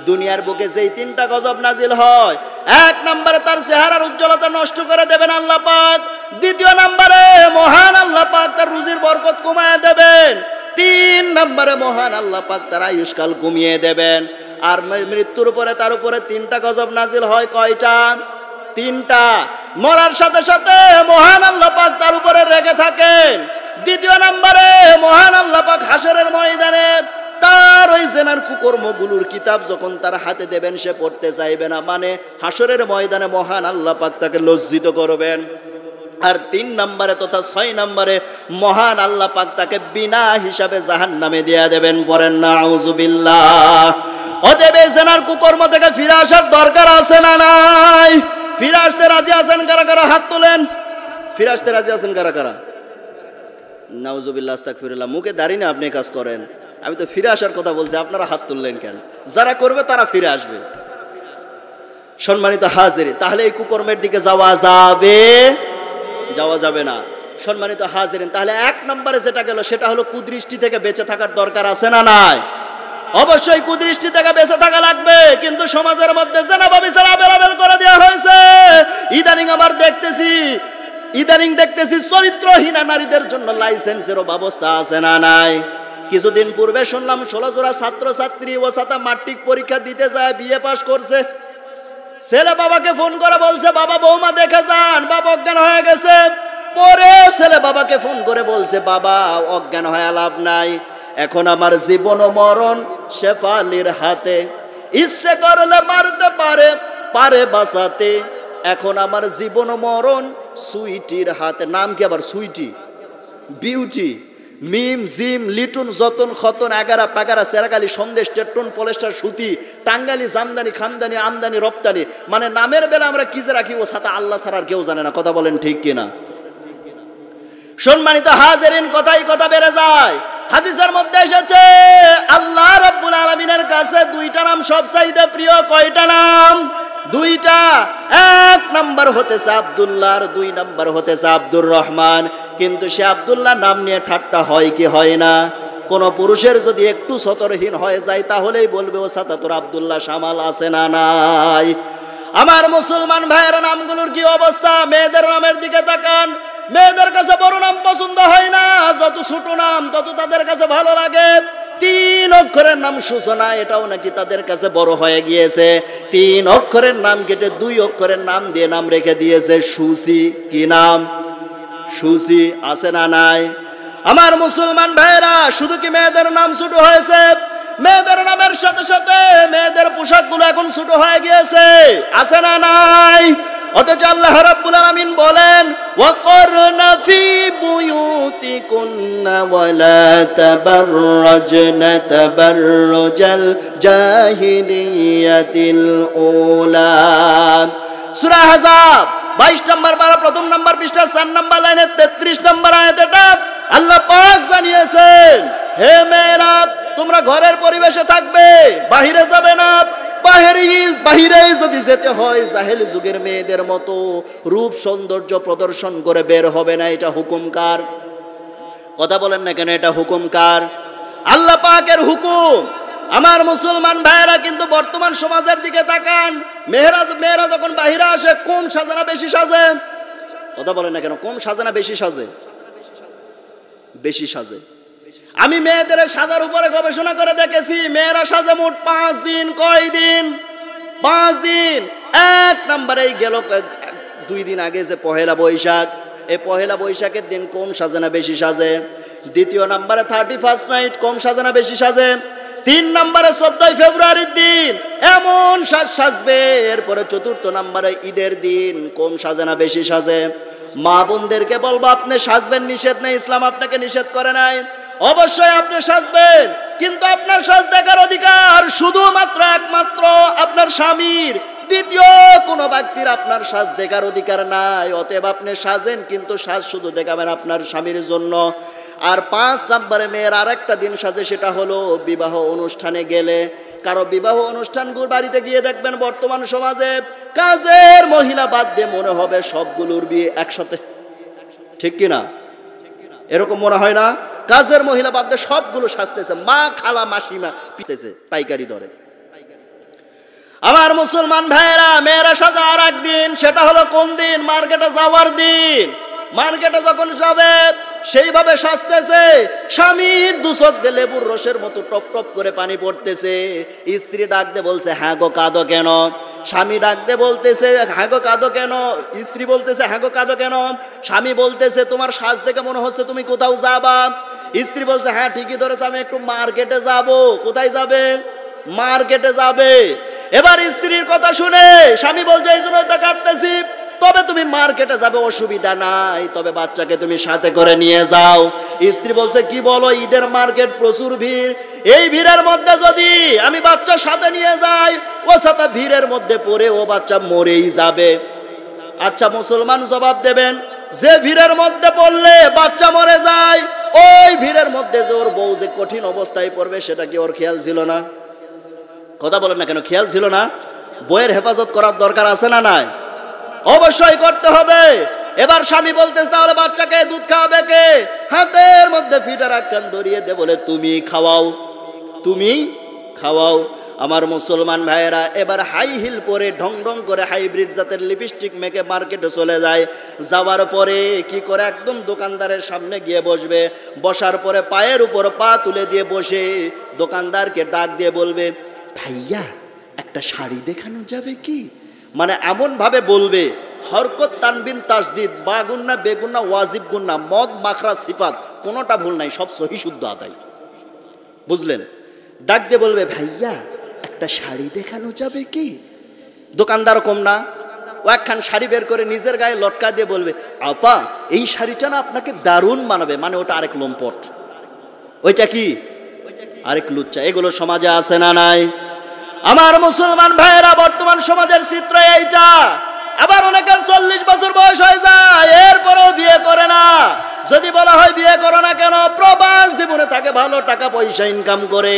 দুনিয়ার বুকে যেই 3টা গজব নাজিল হয়, 1 নম্বরে তার চেহারার উজ্জ্বলতা নষ্ট করে দেবেন আল্লাহ পাক। 2 নম্বরে মহান আল্লাহ পাক তার রুজির বরকত কমায় দেবেন। 3 নম্বরে মহান আল্লাহ পাক তার আয়ুষ্কাল কমিয়ে দেবেন। আর মৃত্যুর পরে তার উপরে 3টা গজব নাজিল হয়। কয়টা? 3টা। মরার সাথে সাথে মহান আল্লাহ পাক তার উপরে রেগে থাকেন। 2 নম্বরে মহান আল্লাহ পাক হাসরের ময়দানে তার ওই জেনার কুকর্মগুলোর কিতাব যখন তার হাতে দেবেন, সে পড়তে চাইবে না, মানে হাসরের ময়দানে মহান আল্লাহ পাক তাকে লজ্জিত করবেন। আর 3 নম্বরে তথা 6 নম্বরে মহান আল্লাহ পাক তাকে বিনা হিসাবে জাহান্নামে দিয়ে দেবেন। পড়েন নাউজুবিল্লাহ। অতএব এই জেনার কুকর্ম থেকে ফিরে আসার দরকার আছে না নাই? ফিরে আসতে রাজি আছেন কারা কারা? হাত তোলেন। ফিরে আসতে রাজি আছেন কারা কারা? নাউজুবিল্লাহ, আস্তাগফিরুল্লাহ। মুখে দাঁড়িয়ে আপনি কাজ করেন, আমি তো ফিরে আসার কথা বলছি, আপনারা হাত তুললেন কেন? যারা করবে তারা ফিরে আসবে। সম্মানিত হাজির, তাহলে এই কুকর্মের দিকে যাওয়া যাবে? যাওয়া যাবে না। সম্মানিত হাজিরিন, তাহলে 1 নম্বরে যেটা গেল সেটা হলো কুদৃষ্টি থেকে বেঁচে থাকার দরকার আছে না নাই? অবশ্যই কুদৃষ্টি থেকে বেঁচে থাকা লাগবে, কিন্তু সমাজের মধ্যে জেনা ব্যভিচার আবেলাবেল করে দেওয়া হয়েছে। ইদানিং দেখতেছি চরিত্রহীনা নারীদের জন্য লাইসেন্সেরও ব্যবস্থা আছে না নাই? কিছুদিন পূর্বে শুনলাম 16 জোড়া ছাত্রছাত্রী ও ছাতা মাট্রিক পরীক্ষা দিতে যায়, বিএ পাস করছে। ছেলে বাবাকে ফোন করে বলছে, বাবা বৌমা দেখে যান, বাবা অজ্ঞান হয়ে গেছে। পরে ছেলে বাবাকে ফোন করে বলছে, বাবা অজ্ঞান হয়ে লাভ নাই, এখন আমার জীবন ও মরণ শেফালির হাতে, ইচ্ছে করলে মারতে পারে, পারে বাঁচাতে, এখন আমার জীবন ও মরণ সুইটির হাতে। নাম কি আবার? সুইটি, বিউটি, মিম জিম লিটুন যতন খতন এগারা পাগারা সেরাগালি সন্দেশ টেট্টন পলেস্টার সুতি টাঙ্গালি জামদানি খামদানি আমদানি রপ্তানি, মানে নামের বেলা আমরা কি যে রাখি ও সাথে আল্লাহ ছাড়া আর কেউ জানে না। কথা বলেন ঠিক কিনা? সম্মানিত হাজিরিন, কথাই কথা বেড়ে যায়। হাদিসের মধ্যে এসেছে আল্লাহ রাব্বুল আলামিনের কাছে 2টা নাম সবচাইতে প্রিয়। কয়টা নাম? 2টা। 1 নম্বর হতেছে আব্দুল্লাহ, আর 2 নম্বর হতেছে আব্দুর রহমান। কিন্তু সে আব্দুল্লাহ নাম নিয়ে ঠাট্টা হয় কি হয় না? কোন পুরুষের যদি একটু সতর্কহীন হয়ে যায় তাহলেই বলবে ও সাথে তোর আব্দুল্লাহ সামাল আছে না নাই? আমার মুসলমান ভাইয়ের নামগুলোর কি অবস্থা? মেয়েদের নামের দিকে তাকান, মেয়েদের কাছে বড় নাম পছন্দ হয় না, যত ছোট নাম তত তাদের কাছে ভালো লাগে। 3 অক্ষরের নাম সূচনা, এটাও নাকি তাদের কাছে বড় হয়ে গিয়েছে। 3 অক্ষরের নাম কেটে 2 অক্ষরের নাম দিয়ে নাম রেখে দিয়েছে সুচি। কি নাম? সুচি। আছে না নাই? আমার মুসলমান ভাইরা, শুধু কি মেয়েদের নাম ছোট হয়েছে? মেয়েদের নামের সাথে সাথে মেয়েদের পোশাকগুলো এখন ছোট হয়ে গিয়েছে। আছে না নাই? অথচ আল্লাহ রাব্বুল আলামিন বলেন, ওয়াকরনা ফি বুয়ুতিকুন্না ওয়ালা তাবাররাজনা তাবাররুজাল জাহিলিয়াতিল উলা। সূরা আহজাব 22 নম্বর পারা 1ম নম্বর পৃষ্ঠা 4 নম্বর লাইনে 33 নম্বর আয়াত। এটা আল্লাহ পাক জানিয়েছেন, হে মেয়েরা তোমরা ঘরের পরিবেশে থাকবে, বাহিরে যাবে না। বাহিরে যদি যেতে হয় জাহেলি যুগের মেয়েদের মতো রূপ সৌন্দর্য প্রদর্শন করে বের হবে না। এটা হুকুম কার? কথা বলেন না কেন? এটা হুকুম কার? আল্লাহ পাকের হুকুম। আমার মুসলমান ভাইয়েরা কিন্তু বর্তমান সমাজের দিকে তাকান। মেয়েরা যখন বাহিরে আসে কম সাজে না বেশি সাজে? কথা বলেন না কেন? কম সাজে না বেশি সাজে? বেশি সাজে। আমি মেয়েদের সাজার উপরে গবেষণা করে দেখেছি, মেয়েরা সাজে মোট 5 দিন। কয় দিন? 5 দিন। এক নম্বরে গেল 2 দিন আগে যে পহেলা বৈশাখ, এই পহেলা বৈশাখের দিন কম সাজে না বেশি সাজে? দ্বিতীয় নম্বরে 31st নাইট, কম সাজে না বেশি সাজে? 3 নম্বরে 14 ফেব্রুয়ারির দিন এমন সাজবে। এরপরে 4th নম্বরে ঈদের দিন, কম সাজে না বেশি সাজে? মা বোনদেরকে বলবো আপনি সাজবেন, নিষেধ নেই, ইসলাম আপনাকে নিষেধ করে নাই। অবশ্যই আপনি সাজবেন, কিন্তু আপনার সাজ দেখার অধিকার শুধুমাত্র একমাত্র আপনার স্বামীর। দ্বিতীয় কোনো ব্যক্তির আপনার সাজ দেখার অধিকার নাই। অতএব আপনি সাজেন, কিন্তু সাজ শুধু দেখাবেন আপনার স্বামীর জন্য। আর 5 নম্বরে মেয়ের আরেকটা দিন সাজে, সেটা হলো বিবাহ অনুষ্ঠানে গেলে। কারো বিবাহ অনুষ্ঠানগুলো বাড়িতে গিয়ে দেখবেন বর্তমান সমাজে কাজের মহিলা বাদ দিয়ে মনে হবে সবগুলোর বিয়ে একসাথে। ঠিক কিনা? এরকম মনে হয় না? কাজের মহিলা বাদ দিয়ে সবগুলো সাজতেছে, মা খালা মাসিমা পিতেছে পাইকারি ধরে। আমার মুসলমান ভাইয়েরা, মেয়েরা সাজা আর একদিন, সেটা হলো কোন দিন? মার্কেটে যাওয়ার দিন। মার্কেটে যখন যাবে সেইভাবে সাজতেছে, স্বামীর দুচোখ দিয়ে লেবুর রসের মতো টপ টপ করে পানি পড়তেছে। স্ত্রী ডাক দিয়ে বলছে হ্যাঁ গো কাঁদো কেন? স্বামী ডাক দিয়ে বলতেছে হ্যাঁ গো কাঁদো কেন? স্ত্রী বলতেছে হ্যাঁ গো কাঁদো কেন? স্বামী বলতেছে তোমার সাজ দেখে মনে হচ্ছে তুমি কোথাও যাবা। স্ত্রী বলছে হ্যাঁ ঠিকই ধরেছে, আমি একটু মার্কেটে যাব। কোথায় যাবে? মার্কেটে যাবে। এবার স্ত্রীর কথা শুনে স্বামী বলছে এই জন্যই তো কাঁদতেছি। তবে তুমি মার্কেটে যাবে, অসুবিধা নাই, তবে বাচ্চাকে তুমি সাথে করে নিয়ে যাও। স্ত্রী বলছে কি বলো? ঈদের মার্কেট, প্রচুর ভিড়। এই ভিড়ের মধ্যে যদি আমি বাচ্চার সাথে নিয়ে যাই, ও সাথে ভিড়ের মধ্যে পড়ে ও বাচ্চা মরেই যাবে। আচ্ছা মুসলমান জবাব দেবেন, যে ভিড়ের মধ্যে পড়লে বাচ্চা মরে যায়, ওই ভিড়ের মধ্যে যে ওর বউ যে কঠিন অবস্থায় পড়বে সেটা কি ওর খেয়াল ছিল না? কথা বলেন না কেন? খেয়াল ছিল না? বইয়ের হেফাজত করার দরকার আছে না নাই? অবশ্যই করতে হবে। এবার স্বামী বলতেছে তাহলে বাচ্চাকে দুধ খাওয়াবে কে? হাতের মধ্যে ফিটার একখান ধরিয়ে দে, বলে তুমি খাওয়াও, তুমি খাওয়াও। আমার মুসলমান ভাইয়েরা এবার হাই হিল পরে ঢং ঢং করে হাইব্রিড জাতের লিপস্টিক মেখে মার্কেটে চলে যায়। যাওয়ার পরে কি করে? একদম দোকানদারের সামনে গিয়ে বসবে। বসার পরে পায়ের উপর পা তুলে দিয়ে বসে দোকানদারকে ডাক দিয়ে বলবে ভাইয়া একটা শাড়ি দেখানো যাবে কি? মানে এমন ভাবে বলবে, হরকত তানবিন তাসদিদ, বা গুন্না বেগুন্না ওয়াজিব গুন্না, মদ মাখরা সিফাত কোনোটা ভুল নাই, সব সহি শুদ্ধ আদায়। বুঝলেন? ডাক দিয়ে বলবে ভাইয়া একটা শাড়ি দেখানো যাবে কি? দোকানদার কম না, ও একখান শাড়ি বের করে নিজের গায়ে লটকা দিয়ে বলবে আপা এই শাড়িটা না আপনাকে দারুণ মানাবে। মানে ওটা আরেক লম্পট, ওইটা কি? আরেক লুচ্চা। এগুলো সমাজে আছে না নাই? আমার মুসলমান ভাইয়েরা, বর্তমান সমাজের চিত্র এইটা। আবার অনেকের 40 বছর বয়স হয়ে যায়, এরপরেও বিয়ে করে না। যদি বলা হয় বিয়ে করো না কেন? প্রবাস জীবনে থাকে, ভালো টাকা পয়সা ইনকাম করে,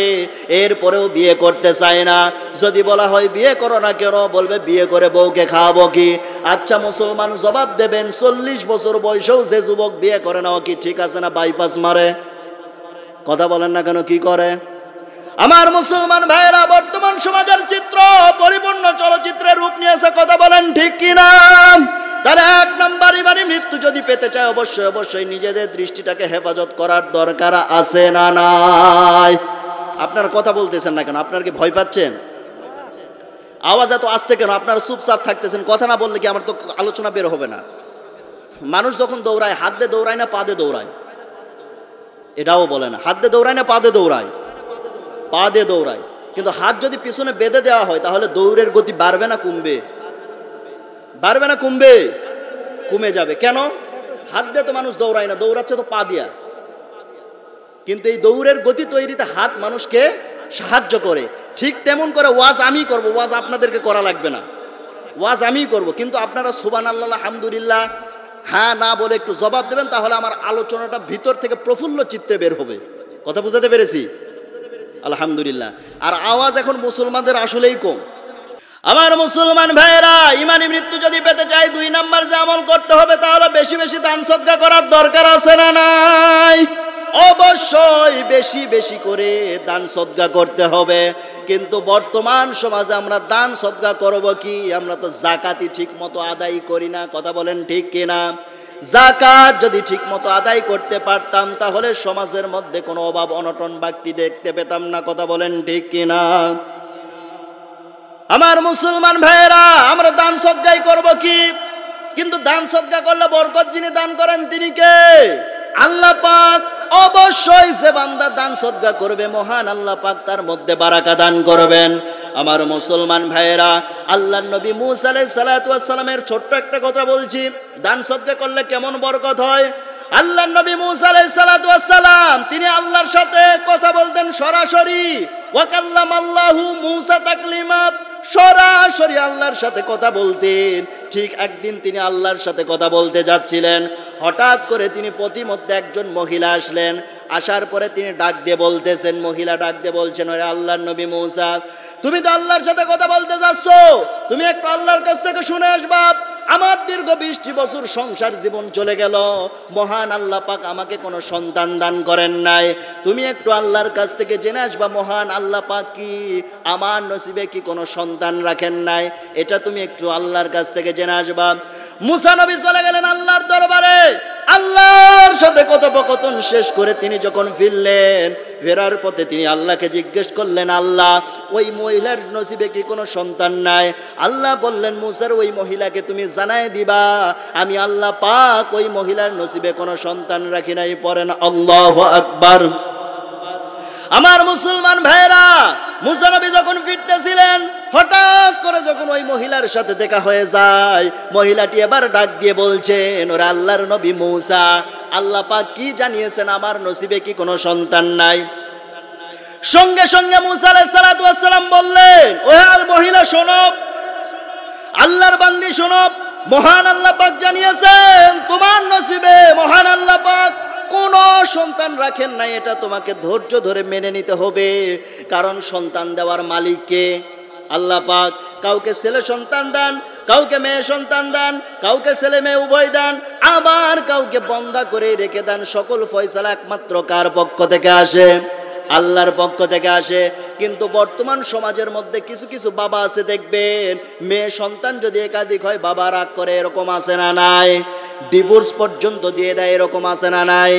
এরপরেও বিয়ে করতে চায় না। যদি বলা হয় বিয়ে করো না কেন? বলবে বিয়ে করে বউকে খাওয়াবো কি? আচ্ছা মুসলমান জবাব দেবেন, 40 বছর বয়সেও যে যুবক বিয়ে করে না, ও কি ঠিক আছে না বাইপাস মারে? কথা বলেন না কেন? কি করে? আমার মুসলমান ভাইয়েরা, বর্তমান সমাজের চিত্র পরিপূর্ণ চলচ্চিত্রের রূপ নিয়েছে। কথা বলেন ঠিক কিনা? তাহলে 1 নম্বর ইমানি মৃত্যু যদি পেতে চায়, অবশ্যই অবশ্যই নিজেদের দৃষ্টিটাকে হেফাজত করার দরকার আছে না নাই? আপনারা কথা বলতেছেন না কেন? আপনারা কি ভয় পাচ্ছেন? আওয়াজ এত আসতে কেন? আপনারা চুপচাপ থাকতেছেন। কথা না বললে কি আমার তো আলোচনা বের হবে না। মানুষ যখন দৌড়ায় হাত দিয়ে দৌড়ায় না পা দিয়ে দৌড়ায়? এটাও বলে না। হাত দিয়ে দৌড়ায় না পা দিয়ে দৌড়ায়? পা দিয়ে দৌড়ায়। কিন্তু হাত যদি পিছনে বেঁধে দেওয়া হয় তাহলে দৌড়ের গতি বাড়বে না কমবে? বাড়বে না কমবে? কমে যাবে। কেন? হাত দিয়ে তো মানুষ দৌড়ায় না, দৌড়াচ্ছে তো পা দিয়া। কিন্তু এই দৌড়ের গতি তৈরিতে হাত মানুষকে সাহায্য করে। ঠিক তেমন করে ওয়াজ আমি করব, ওয়াজ আপনাদেরকে করা লাগবে না। ওয়াজ আমিই করব, কিন্তু আপনারা সুবহানাল্লাহ আলহামদুলিল্লাহ হ্যাঁ না বলে একটু জবাব দেবেন, তাহলে আমার আলোচনাটা ভিতর থেকে প্রফুল্ল চিত্রে বের হবে। কথা বুঝাতে পেরেছি? আলহামদুলিল্লাহ। আর আওয়াজ এখন মুসলমানদের আসলেই কম। আমার মুসলমান ভাইয়েরা, ইমানি মৃত্যু যদি পেতে চাই 2 নাম্বার যে আমল করতে হবে তা হলো বেশি বেশি দান সদকা করার দরকার আছে না নাই? অবশ্যই বেশি বেশি করে দান সদকা করতে হবে। কিন্তু বর্তমান সমাজে আমরা দান সদকা করব কি? আমরা তো যাকাতই ঠিক মতো আদায় করি না। কথা বলেন ঠিক কিনা? যাকাত যদি ঠিক মতো আদায় করতে পারতাম তাহলে সমাজের মধ্যে কোনো অভাব অনটন বাড়তি দেখতে পেতাম না। কথা বলেন ঠিক কিনা? আমার মুসলমান ভাইয়েরা, আমরা দান সদকাই করব কি? কিন্তু দান সদকা করলে বরকত যিনি দান করেন তিনি কে? আল্লাহ পাক। অবশ্যই যে বান্দা দান সদকা করবে মহান আল্লাহ পাক তার মধ্যে বারাকা দান করবেন। আমার মুসলমান ভাইয়েরা, আল্লাহর নবী মূসা আলাইহিস সালাতু ওয়াস সালামের ছোট্ট একটা কথা বলছি, দান সদকা করলে কেমন বরকত হয়। আল্লাহর নবী মূসা আলাইহিস সালাতু ওয়াস সালাম তিনি আল্লাহর সাথে কথা বলতেন সরাসরি। ওয়া কাল্লামাল্লাহু মূসা তাকলিমা, সরাসরি আল্লাহর সাথে কথা বলতেন। ঠিক একদিন তিনি আল্লাহর সাথে কথা বলতে যাচ্ছিলেন, হঠাৎ করে তিনি প্রতিমধ্যে একজন মহিলা আসলেন। আসার পরে তিনি ডাক দিয়ে বলতেছেন, মহিলা ডাক দিয়ে বলছেন, ওরে আল্লাহর নবী মূসা, তুমি তো আল্লাহর সাথে কথা বলতে যাচ্ছ, তুমি একটু আল্লাহর কাছ থেকে শুনে আসবা। আমার দীর্ঘ 20 বছর সংসার জীবন চলে গেল, মহান আল্লাহ পাক আমাকে কোনো সন্তান দান করেন নাই। তুমি একটু আল্লাহর কাছ থেকে জেনে আসবা মহান আল্লাহ পাক কি আমার নসিবে কি কোনো সন্তান রাখেন নাই, এটা তুমি একটু আল্লাহর কাছ থেকে জেনে আসবা। মুসা নবী চলে গেলেন আল্লাহর দরবারে। আল্লাহর সাথে কথোপকথন শেষ করে তিনি যখন ফিরলেন, ফেরার পথে তিনি আল্লাহকে জিজ্ঞেস করলেন, আল্লাহ ওই মহিলার নসিবে কি কোনো সন্তান নাই? আল্লাহ বললেন, মুসার ওই মহিলাকে তুমি জানাই দিবা আমি আল্লাহ পাক ওই মহিলার নসিবে কোনো সন্তান রাখি নাই। পড়েন আল্লাহু আকবার। আমার মুসলমান ভাইরা, মুসা নবী যখন ফিরতেছিলেন, হঠাৎ করে যখন ওই মহিলার সাথে দেখা হয়ে যায়, মহিলাটি এবার ডাক দিয়ে বলছেন, ওরে আল্লাহর নবী মুসা, আল্লাহ পাক কি জানিয়েছেন আমার নসিবে কি কোনো সন্তান নাই? সঙ্গে সঙ্গে মুসা আলাইহিস সালাতু ওয়াস সালাম বললেন, ওহে আল মহিলা শোনো, আল্লাহর বান্দি শোনো, মহান আল্লাহ পাক জানিয়েছেন তোমার নসিবে মহান আল্লাহ পাক কোন সন্তান রাখেন নাই। এটা তোমাকে ধৈর্য ধরে মেনে নিতে হবে, কারণ সন্তান দেওয়ার মালিক কে? আল্লাহ পাক। কাউকে ছেলে সন্তান দেন, কাউকে মেয়ে সন্তান দেন, কাউকে ছেলে মেয়ে উভয় দেন, আবার কাউকে বন্ধা করে রেখে দেন। সকল ফয়সালা একমাত্র কার পক্ষ থেকে আসে? আল্লাহর পক্ষ থেকে আসে। কিন্তু বর্তমান সমাজের মধ্যে কিছু কিছু বাবা আছে দেখবেন, মেয়ে সন্তান যদি একাধিক হয় বাবা রাগ করে, এরকম আছে না নাই? ডিভোর্স পর্যন্ত দিয়ে দেয়, এরকম আছে না নাই?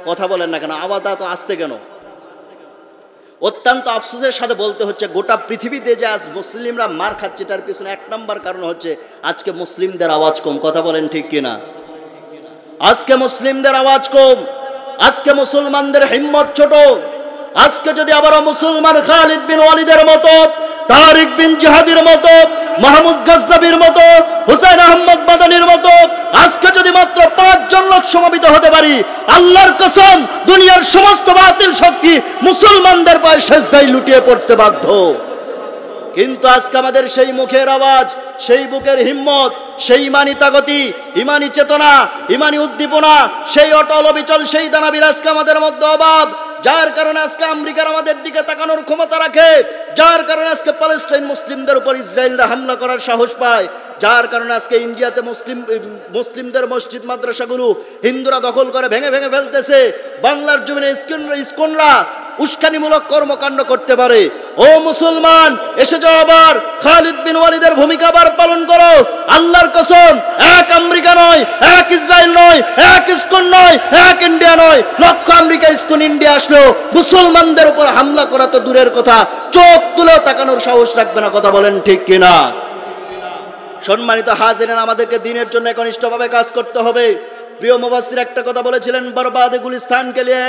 কথা বলেন না কেন? আওয়াজ তো আসতে কেন? অত্যন্ত আফসোসের সাথে বলতে হচ্ছে, গোটা পৃথিবীতে যে আজ মুসলিমরা মার খাচ্ছে তার পিছনে 1 নম্বর কারণ হচ্ছে আজকে মুসলিমদের আওয়াজ কম। কথা বলেন ঠিক কিনা? আজকে মুসলিমদের আওয়াজ কম, আজকে মুসলমানদের হিম্মত ছোট। আজকে যদি আবারও মুসলমান খালিদ বিন ওয়ালিদের মতো, তারিক বিন জিহাদির মতো, মাহমুদ গজনবীর মতো, হুসাইন আহমদ মাদানির মতো আজকে যদি মাত্র 5 জন লোক সমবেত হতে পারি, আল্লাহর কসম দুনিয়ার সমস্ত বাতিল শক্তি মুসলমানদের পায়ে সেজদায় লুটিয়ে পড়তে বাধ্য। কিন্তু আজকে আমাদের সেই মুখের আওয়াজ, সেই বুকের হিম্মত, সেই ইমানি তাগতি, ইমানি চেতনা, ইমানি উদ্দীপনা, সেই অটল অবিচল সেই দানাবীর আজকে আমাদের মধ্যে অভাব। যার কারণে আজকে আমেরিকার আমাদের দিকে তাকানোর ক্ষমতা রাখে, যার কারণে আজকে প্যালেস্টাইন মুসলিমদের উপর ইসরায়েলরা হামলা করার সাহস পায়, যার কারণে আজকে ইন্ডিয়াতে মুসলিমদের মসজিদ মাদ্রাসাগুলো হিন্দুরা দখল করে ভেঙে ভেঙে ফেলতেছে। বাংলার জমিনে ইসকনরা উস্কানিমূলক কর্মকাণ্ড করতে পারে। ও মুসলমান, এসে যাও, আবার খালিদ বিন ওয়ালিদের ভূমিকা আবার পালন করো। আল্লাহর কসম, এক আমেরিকা নয়, এক ইসরায়েল নয়, এক ইসকন নয়, এক ইন্ডিয়া নয়, লক্ষ আমেরিকা ইসকন ইন্ডিয়া আসলো মুসলমানদের উপর হামলা করা তো দূরের কথা, চোখ তুলেও তাকানোর সাহস রাখবে না। কথা বলেন ঠিক কিনা? সম্মানিত হাজিরিন, আমাদেরকে দিনের জন্য একনিষ্ঠভাবে কাজ করতে হবে। প্রিয় মুফাসসির একটা কথা বলেছিলেন, বরবাদ গুলিস্তান কে লিয়ে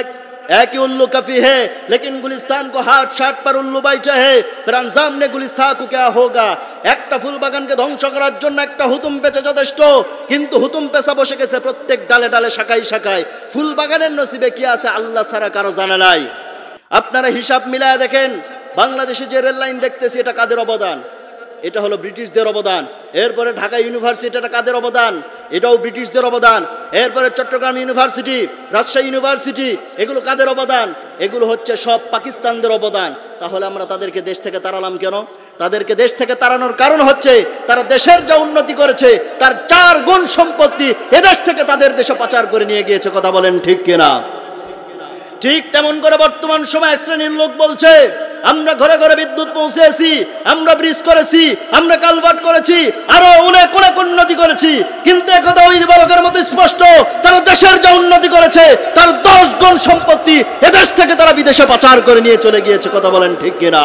एक ही उल्लू काफी है, लेकिन गुलिस्तान को हाथ शाट पर उल्लू বাইচা है, फिर अंजाम ने गुलिस्तान को क्या होगा। একটা ফুল বাগানকে ধ্বংস করার জন্য একটা হুতুম পেঁচা যথেষ্ট, কিন্তু হুতুম পেঁচা বসে গেছে প্রত্যেক ডালে ডালে, শাখায় শাখায়। ফুল বাগানের নসিবে কি আছে আল্লাহ ছাড়া কারো জানা নাই। আপনারা হিসাব মিলায় দেখেন, বাংলাদেশে যে রেল লাইন দেখতেছি এটা কাদের অবদান? এটা হলো ব্রিটিশদের অবদান। এরপরে ঢাকা ইউনিভার্সিটি, এটা কাদের অবদান? এটাও ব্রিটিশদের অবদান। এরপরে চট্টগ্রাম ইউনিভার্সিটি, রাজশাহী ইউনিভার্সিটি, এগুলো কাদের অবদান? এগুলো হচ্ছে সব পাকিস্তানদের অবদান। তাহলে আমরা তাদেরকে দেশ থেকে তাড়ালাম কেন? তাদেরকে দেশ থেকে তাড়ানোর কারণ হচ্ছে তারা দেশের যা উন্নতি করেছে তার 4 গুণ সম্পত্তি এদেশ থেকে তাদের দেশে পাচার করে নিয়ে গিয়েছে। কথা বলেন ঠিক কিনা? ঠিক তেমন করে বর্তমান সময় এক শ্রেণীর লোক বলছে আমরা ঘরে ঘরে বিদ্যুৎ পৌঁছেছি, আমরা ব্রিজ করেছি, আমরা কালভার্ট করেছি, আরো অনেক অনেক উন্নতি করেছি, কিন্তু একথা ওই বালকের মতো স্পষ্ট, তারা দেশের যা উন্নতি করেছে তার 10 গুণ সম্পত্তি এদেশ থেকে তারা বিদেশে পাচার করে নিয়ে চলে গিয়েছে। কথা বলেন ঠিক কিনা?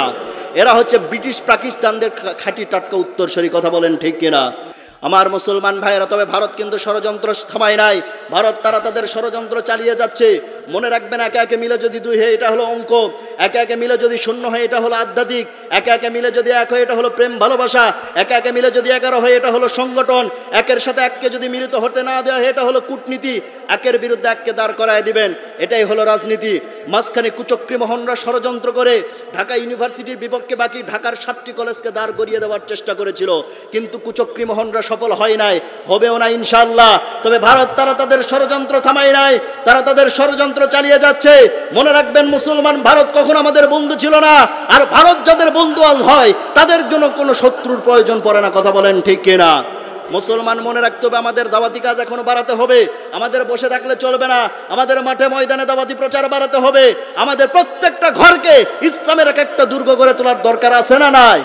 এরা হচ্ছে ব্রিটিশ পাকিস্তানদের খাঁটি টাটকা উত্তরসূরি। কথা বলেন ঠিক কিনা? আমার মুসলমান ভাইয়েরা, তবে ভারত কিন্তু ষড়যন্ত্র থামায় নাই। ভারত তারা তাদের ষড়যন্ত্র চালিয়ে যাচ্ছে। মনে রাখবেন, একে একে মিলে যদি 2 হয় এটা হলো অঙ্ক, একে একে মিলে যদি 0 হয় এটা হলো আধ্যাত্মিক, একে একে মিলে যদি 1 হয় এটা হলো প্রেম ভালোবাসা, একে একে মিলে যদি 11 হয় এটা হলো সংগঠন, একের সাথে এককে যদি মিলিত হতে না দেওয়া হয় এটা হলো কূটনীতি, একের বিরুদ্ধে এককে দাঁড় করায় দিবেন, এটাই হলো রাজনীতি। মাঝখানে কুচক্রী মোহনরা ষড়যন্ত্র করে ঢাকা ইউনিভার্সিটির বিপক্ষে বাকি ঢাকার 7টি কলেজকে দাঁড় করিয়ে দেওয়ার চেষ্টা করেছিল, কিন্তু কুচক্রী মোহনরা সফল হয় নাই, হবেও না ইনশাআল্লাহ। তবে ভারত তারা তাদের ষড়যন্ত্র থামায় নাই, তারা তাদের ষড়যন্ত্র চালিয়ে যাচ্ছে। মনে রাখবেন মুসলমান, ভারত কখনো আমাদের বন্ধু ছিল না, আর ভারত যাদের বন্ধু হয় তাদের জন্য কোনো শত্রুর প্রয়োজন পড়ে না। কথা বলেন ঠিক কিনা? মুসলমান মনে রাখতে হবে, আমাদের দাওয়াতি কাজ এখনো বাড়াতে হবে, আমাদের বসে থাকলে চলবে না, আমাদের মাঠে ময়দানে দাওয়াতি প্রচার বাড়াতে হবে, আমাদের প্রত্যেকটা ঘরকে ইসলামের একটা দুর্গ করে তোলার দরকার আছে না নাই?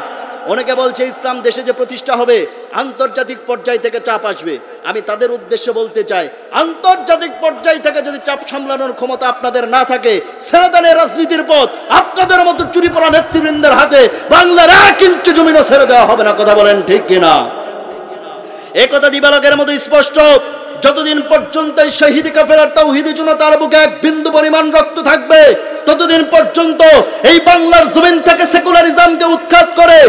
অনেকে বলছে ইসলাম দেশে যে প্রতিষ্ঠা হবে আন্তর্জাতিক পর্যায় থেকে চাপ আসবে। আমি তাদের উদ্দেশ্যে বলতে চাই, আন্তর্জাতিক পর্যায় থেকে যদি চাপ সামলানোর ক্ষমতা আপনাদের না থাকে, ছেড়ে দেন রাজনীতির পথ। আপনাদের মতো চুরি পড়া নেতৃবৃন্দের হাতে বাংলার 1 ইঞ্চি জমিনও ছেড়ে দেওয়া হবে না। কথা বলেন ঠিক কিনা? এই কথা দিবালকের মতো স্পষ্ট। যতদিন পর্যন্ত এই শহীদ কাফেলার তাওহীদি জনতার বুকে 1 বিন্দু পরিমাণ রক্ত থাকবে, ততদিন পর্যন্ত এই বাংলার জমিন থেকে সেকুলারিজমকে উৎখাত করে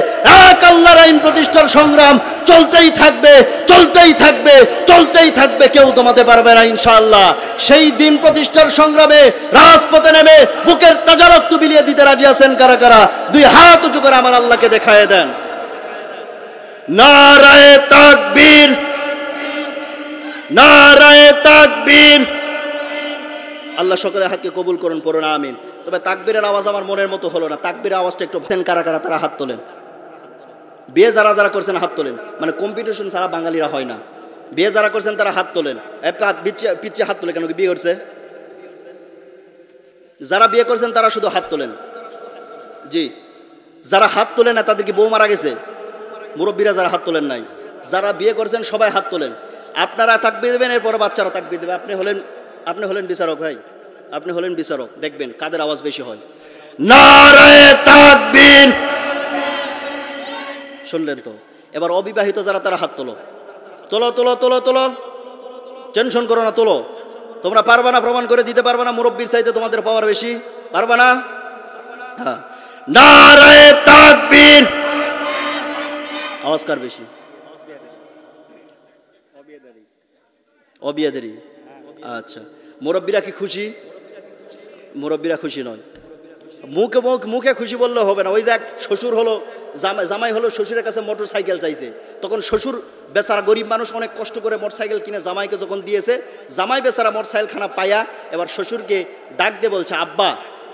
এক আল্লাহর আইন প্রতিষ্ঠার সংগ্রাম চলতেই থাকবে, চলতেই থাকবে, চলতেই থাকবে, কেউ দমাতে পারবে না ইনশাআল্লাহ। সেই দিন প্রতিষ্ঠার সংগ্রামে রাজপথে নেমে বুকের তাজা রক্ত বিলিয়ে দিতে রাজি আছেন কারা কারা? 2 হাত উঁচু করে আমার আল্লাহকে দেখায় দেন। নারায়ে তাকবীর, নারায়ে তাকবীর। আল্লাহ সকলের হাতকে কবুল করুন, পড়ুন আমিন। তবে তাকবীরের আওয়াজ আমার মনের মতো হলো না, তাকবীরের আওয়াজটা একটু কারা কারা তারা হাত তোলেন। বিয়ে যারা যারা করছেন হাত তোলেন, মানে কম্পিটিশন ছাড়া বাঙালিরা হয় না। বিয়ে যারা করছেন তারা হাত তোলেন, পিছিয়ে হাত তোলে কেন? বিয়ে করছে যারা বিয়ে করছেন তারা শুধু হাত তোলেন। জি, যারা হাত তোলেন না তাদের কি বউ মারা গেছে? মুরব্বীরা যারা হাত তোলেন নাই, যারা বিয়ে করছেন সবাই হাত তোলেন। আপনারা তাকবীর দেবেন, এরপরে বাচ্চারা তাকবীর দেবে। আপনি হলেন বিচারক ভাই, আপনি হলেন বিচারক, দেখবেন কাদের আওয়াজ বেশি হয়। নারায়ে তাকবীর। শুনলেন তো? এবার অবিবাহিত যারা তারা হাত তোলো, তোলো তোলো তোলো তোলো, টেনশন করো না, তোলো। তোমরা পারবা না, প্রমাণ করে দিতে পারবা না মুরব্বীর চাইতে তোমাদের পাওয়ার বেশি? পারবা না? হ্যাঁ। নারায়ে তাকবীর। আওয়াজ কার বেশি? অবিয়াদেরই। আচ্ছা, মুরব্বীরা কি খুশি? মুরব্বীরা খুশি নয়। মুখে খুশি বললে হবে না। ওই যে এক শ্বশুর হলো, জামাই হলো, শ্বশুরের কাছে মোটর সাইকেল চাইছে, তখন শ্বশুর বেচারা গরিব মানুষ অনেক কষ্ট করে মোটর সাইকেল কিনে জামাইকে যখন দিয়েছে, জামাই বেচারা মোটর সাইকেল খানা পায়া এবার শ্বশুরকে ডাক দিয়ে বলছে, আব্বা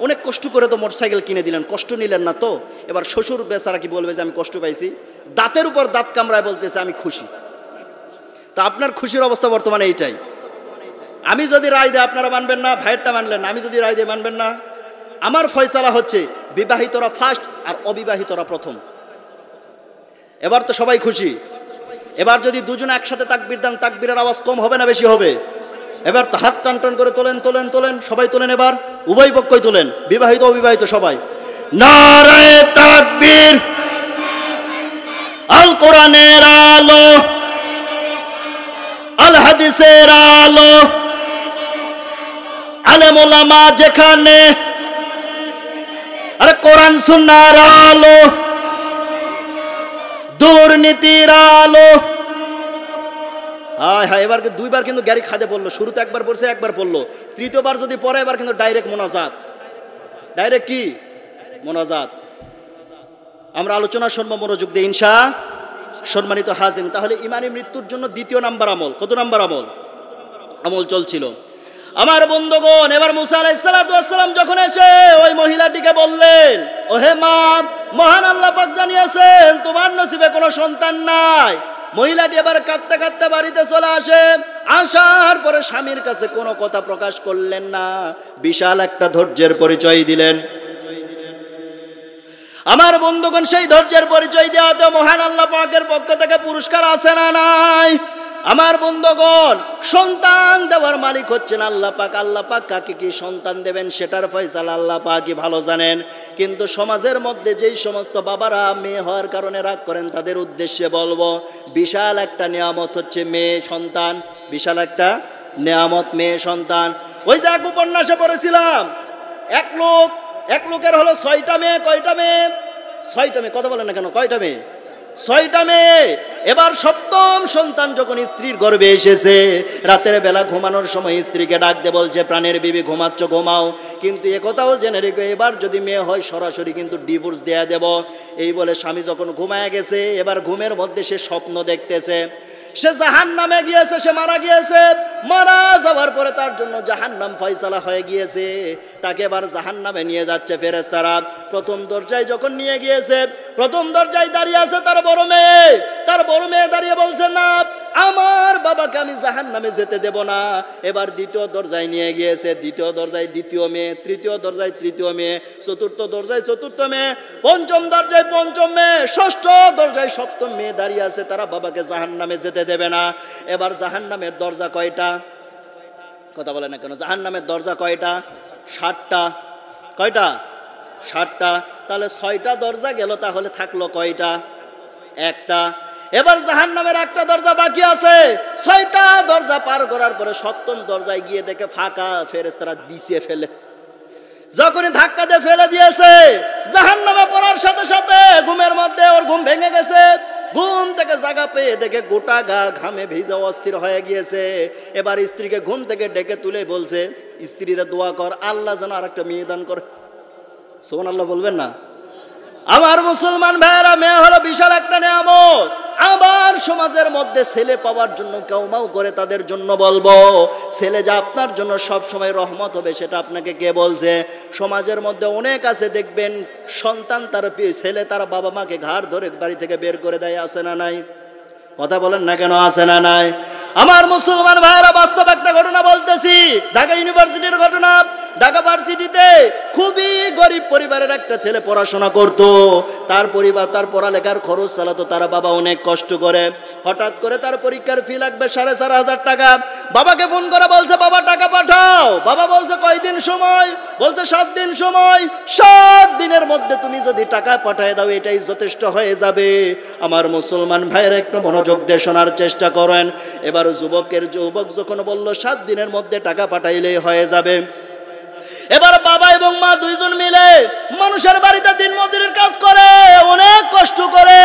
অনেক কষ্ট করে তো মোটর সাইকেল কিনে দিলেন, কষ্ট নিলেন না তো? এবার শ্বশুর বেচারা কি বলবে যে আমি কষ্ট পাইছি? দাঁতের উপর দাঁত কামড়ায় বলতেছে আমি খুশি। তা আপনার খুশির অবস্থা বর্তমানে এইটাই। আমি যদি রায় দেয় আপনারা মানবেন না, ভাইয়েরটা মানলেন না, আমি যদি রায় দিয়ে মানবেন না। আমার ফয়সালা হচ্ছে বিবাহিতরা ফার্স্ট আর অবিবাহিতরা প্রথম। এবার তো সবাই খুশি। এবার যদি দুজনে একসাথে তাকবীর দেন, তাকবীরের আওয়াজ কম হবে না বেশি হবে? এবার তো হাত টান টান করে তোলেন তোলেন তোলেন, সবাই তোলেন। এবার উভয় পক্ষই তোলেন, বিবাহিত অবিবাহিত সবাই। নারায়ে তাকবীর। আল কোরআনের আলো, আল হাদিসের আলো, আলেম ওলামা যেখানে, আরে কোরআন সুন্নাহর আলো, দুর্নীতির আলো। হায় হায়, এবার 2বার কিন্তু গাড়ি খাদে পড়লো। শুরুতে একবার পড়ছে, একবার পড়লো, তৃতীয়বার যদি পড়ে এবার কিন্তু ডাইরেক্ট মোনাজাত। ডাইরেক্ট কি? মোনাজাত। আমরা আলোচনা শুনবো মনোযোগ দিয়ে ইনশা। সম্মানিত হাজির, তাহলে ইমানি মৃত্যুর জন্য 2য় নাম্বার আমল। কত নাম্বার আমল? আমল চলছিল। আমার বন্ধুগণ, এবার মুসা আলাইহিস সালাতু ওয়াস সালাম যখন এসে ওই মহিলাটিকে বললেন, ওহে মা, মহান আল্লাহ পাক জানিয়েছেন তোমার নসিবে কোনো সন্তান নাই। মহিলাটি এবার কাঁদতে কাঁদতে বাড়িতে চলে আসে। আসার পরে স্বামীর কাছে কোনো কথা প্রকাশ করলেন না, বিশাল একটা ধৈর্যের পরিচয় দিলেন। আমার বন্ধুগণ, সেই ধৈর্যের পরিচয় দেওয়াতে মহান আল্লাহ পাকের পক্ষ থেকে পুরস্কার আছে না নাই? আমার বন্ধুগণ, সন্তান দেওয়ার মালিক হচ্ছেন আল্লাহ পাক। আল্লাহ পাক কাকে কি সন্তান দেবেন সেটার ফয়সালা আল্লাহ পাকই ভালো জানেন। কিন্তু সমাজের মধ্যে যেই সমস্ত বাবারা মেয়ে হওয়ার কারণে রাগ করেন, তাদের উদ্দেশ্যে বলবো, বিশাল একটা নিয়ামত হচ্ছে মেয়ে সন্তান, বিশাল একটা নিয়ামত মেয়ে সন্তান। ওই যে এক উপন্যাসে পড়েছিলাম, এক লোকের হলো 6টা মেয়ে। কয়টা মেয়ে? 6টা মেয়ে। কথা বলেন না কেন? কয়টা মেয়ে? 6টা মেয়ে। এবার 7ম সন্তান যখন স্ত্রীর গর্ভে এসেছে, রাতের বেলা ঘুমানোর সময় স্ত্রীকে ডাকতে বলছে, প্রাণের বিবি ঘুমাচ্ছ, ঘুমাও। কিন্তু একথাও জেনে রেখো, এবার যদি মেয়ে হয় সরাসরি কিন্তু ডিভোর্স দেয়া দেব। এই বলে স্বামী যখন ঘুমায় গেছে, এবার ঘুমের মধ্যে সে স্বপ্ন দেখতেছে সে জাহান্নামে গিয়েছে, সে মারা গিয়েছে। মারা যাওয়ার পরে তার জন্য জাহান্নাম ফয়সালা হয়ে গিয়েছে। তাকে এবার জাহান্নামে নিয়ে যাচ্ছে ফেরেশতারা। প্রথম দরজায় যখন নিয়ে গিয়েছে, প্রথম দরজায় দাঁড়িয়ে আছে তার বড় মেয়ে। তার বড় মেয়ে দাঁড়িয়ে বলছে, না, আমার বাবাকে আমি জাহান্নামে যেতে দেব না। এবার দ্বিতীয় দরজায় নিয়ে গিয়েছে, দ্বিতীয় দরজায় দ্বিতীয় মেয়ে, তৃতীয় দরজায় তৃতীয় মেয়ে, চতুর্থ দরজায় চতুর্থ মেয়ে, পঞ্চম দরজায় পঞ্চম মেয়ে, ষষ্ঠ দরজায় সপ্তম মেয়ে দাঁড়িয়ে আছে। তারা বাবাকে জাহান্নামে যেতে দেবে না। এবার জাহান্নামের দরজা কয়টা? কথা বলে না কেন? জাহান্নামের দরজা কয়টা? 7টা। কয়টা? 7টা। তাহলে 6টা দরজা গেল, তাহলে থাকলো কয়টা? একটা। এবার জাহান্নামের একটা দরজা বাকি আছে। 6টা দরজা পার করার পরে 7ম দরজায় গিয়ে দেখে ফাঁকা। ফেরেশতারা দিছে ফেলে, যখনই ধাক্কা দিয়ে ফেলে দিয়েছে, জাহান্নামে পড়ার সাথে সাথে ঘুমের মধ্যে ওর ঘুম ভেঙে গেছে। ঘুম থেকে জাগা পেয়ে দেখে গোটা গা ঘামে ভিজে অস্থির হয়ে গিয়েছে। এবার স্ত্রীকে ঘুম থেকে ডেকে তুলে বলছে, স্ত্রীরা দোয়া কর, আল্লাহ যেন আর একটা মেয়ে দান করে। সুবহানাল্লাহ বলবেন না? আমার মুসলমান ভাইয়েরা, মেয়ে হলো বিশাল একটা নিয়ামত। আবার সমাজের মধ্যে ছেলে পাওয়ার জন্য কাউমাউ করে তাদের জন্য বলবো, ছেলে যা আপনার জন্য সব সময় রহমত হবে সেটা আপনাকে কে বলছে? সমাজের মধ্যে অনেক আছে, দেখবেন সন্তান তার ছেলে তার বাবা মাকে ঘাড় ধরে বাড়ি থেকে বের করে দেয়। আছে না নাই? কথা বলেন না কেন? আছে না নাই? আমার মুসলমান ভাইয়েরা, বাস্তব একটা ঘটনা বলতেছি, ঢাকা ইউনিভার্সিটির ঘটনা। ঢাকা ভার্সিটিতে খুবই গরিব পরিবারের একটা ছেলে পড়াশোনা করত। তার পরিবার তার পড়ালেখার খরচ চালাতো, তার বাবা অনেক কষ্ট করে। হঠাৎ করে তার পরীক্ষার ফি লাগবে 4,500 টাকা। বাবাকে ফোন করে বলছে, বাবা টাকা পাঠাও। বাবা বলছে, কয়দিন সময়? বলছে 7 দিন সময়। 7 দিনের মধ্যে তুমি যদি টাকা পাঠায় দাও, এটাই যথেষ্ট হয়ে যাবে। আমার মুসলমান ভাইয়েরা, একটু মনোযোগ দিয়ে শোনার চেষ্টা করেন। এবার যুবক যখন বলল 7 দিনের মধ্যে টাকা পাঠাইলেই হয়ে যাবে, এবার বাবা এবং মা দুইজন মিলে মানুষের বাড়িতে দিনমজুরির কাজ করে, অনেক কষ্ট করে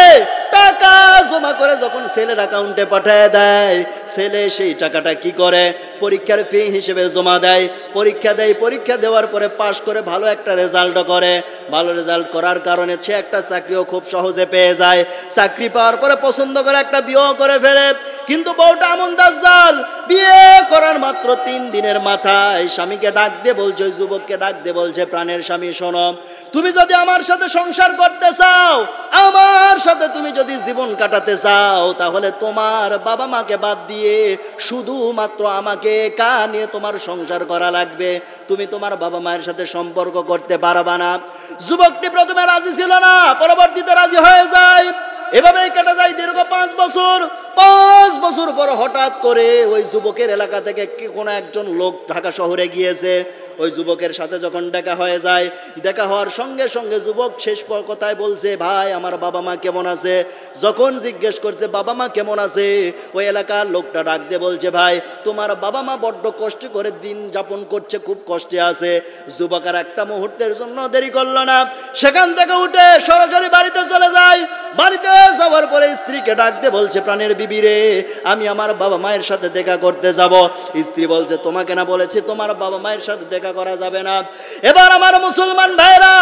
টাকা জমা করে যখন ছেলের অ্যাকাউন্টে পাঠিয়ে দেয়, ছেলে সেই টাকাটা কি করে? পরীক্ষার ফি হিসেবে জমা দেয়। পরীক্ষা দেয়, পরীক্ষা দেওয়ার পরে পাশ করে ভালো একটা রেজাল্ট করে। ভালো রেজাল্ট করার কারণে সে একটা চাকরিও খুব সহজে পেয়ে যায়। চাকরি পাওয়ার পরে পছন্দ করে একটা বিয়েও করে ফেলে। কিন্তু বউটা এমন দাজ্জাল, বিয়ে করার মাত্র 3 দিনের মাথায় স্বামীকে ডাক দিয়ে বলছে, ওই যুবককে ডাক দিয়ে বলছে, প্রাণের স্বামী শোনো, তুমি যদি আমার সাথে সংসার করতে চাও, আমার সাথে তুমি যদি জীবন কাটাতে চাও, তাহলে তোমার বাবা মাকে বাদ দিয়ে শুধুমাত্র আমাকে একা নিয়ে তোমার সংসার করা লাগবে। তুমি তোমার বাবা মায়ের সাথে সম্পর্ক করতে পারবা না। যুবকটি প্রথমে রাজি ছিল না, পরবর্তীতে রাজি হয়ে যায়। এভাবেই কেটে যায় দীর্ঘ 5 বছর। 5 বছর পর হঠাৎ করে ওই যুবকের এলাকা থেকে কোনো একজন লোক ঢাকা শহরে গিয়েছে। ওই যুবকের সাথে যখন দেখা হয়ে যায়, দেখা হওয়ার সঙ্গে সঙ্গে যুবক শেষ কথায় বলছে, ভাই আমার বাবা মা কেমন আছে? যখন জিজ্ঞেস করছে বাবা মা কেমন আছে, ওই এলাকার লোকটা ডাক দিয়ে বলছে, ভাই তোমার বাবা মা বড্ড কষ্ট করে দিন যাপন করছে, খুব কষ্টে আছে। যুবক আর একটা মুহূর্তের জন্য দেরি করলো না, সেখান থেকে উঠে সরাসরি বাড়িতে চলে যায়। বাড়িতে যাওয়ার পরে স্ত্রীকে ডাক দিয়ে বলছে, প্রাণের বিবি রে, আমি আমার বাবা মায়ের সাথে দেখা করতে যাব। স্ত্রী বলছে, তোমাকে না বলেছি তোমার বাবা মায়ের সাথে দেখা করা যাবে না। এবার আমার মুসলমান ভাইরা,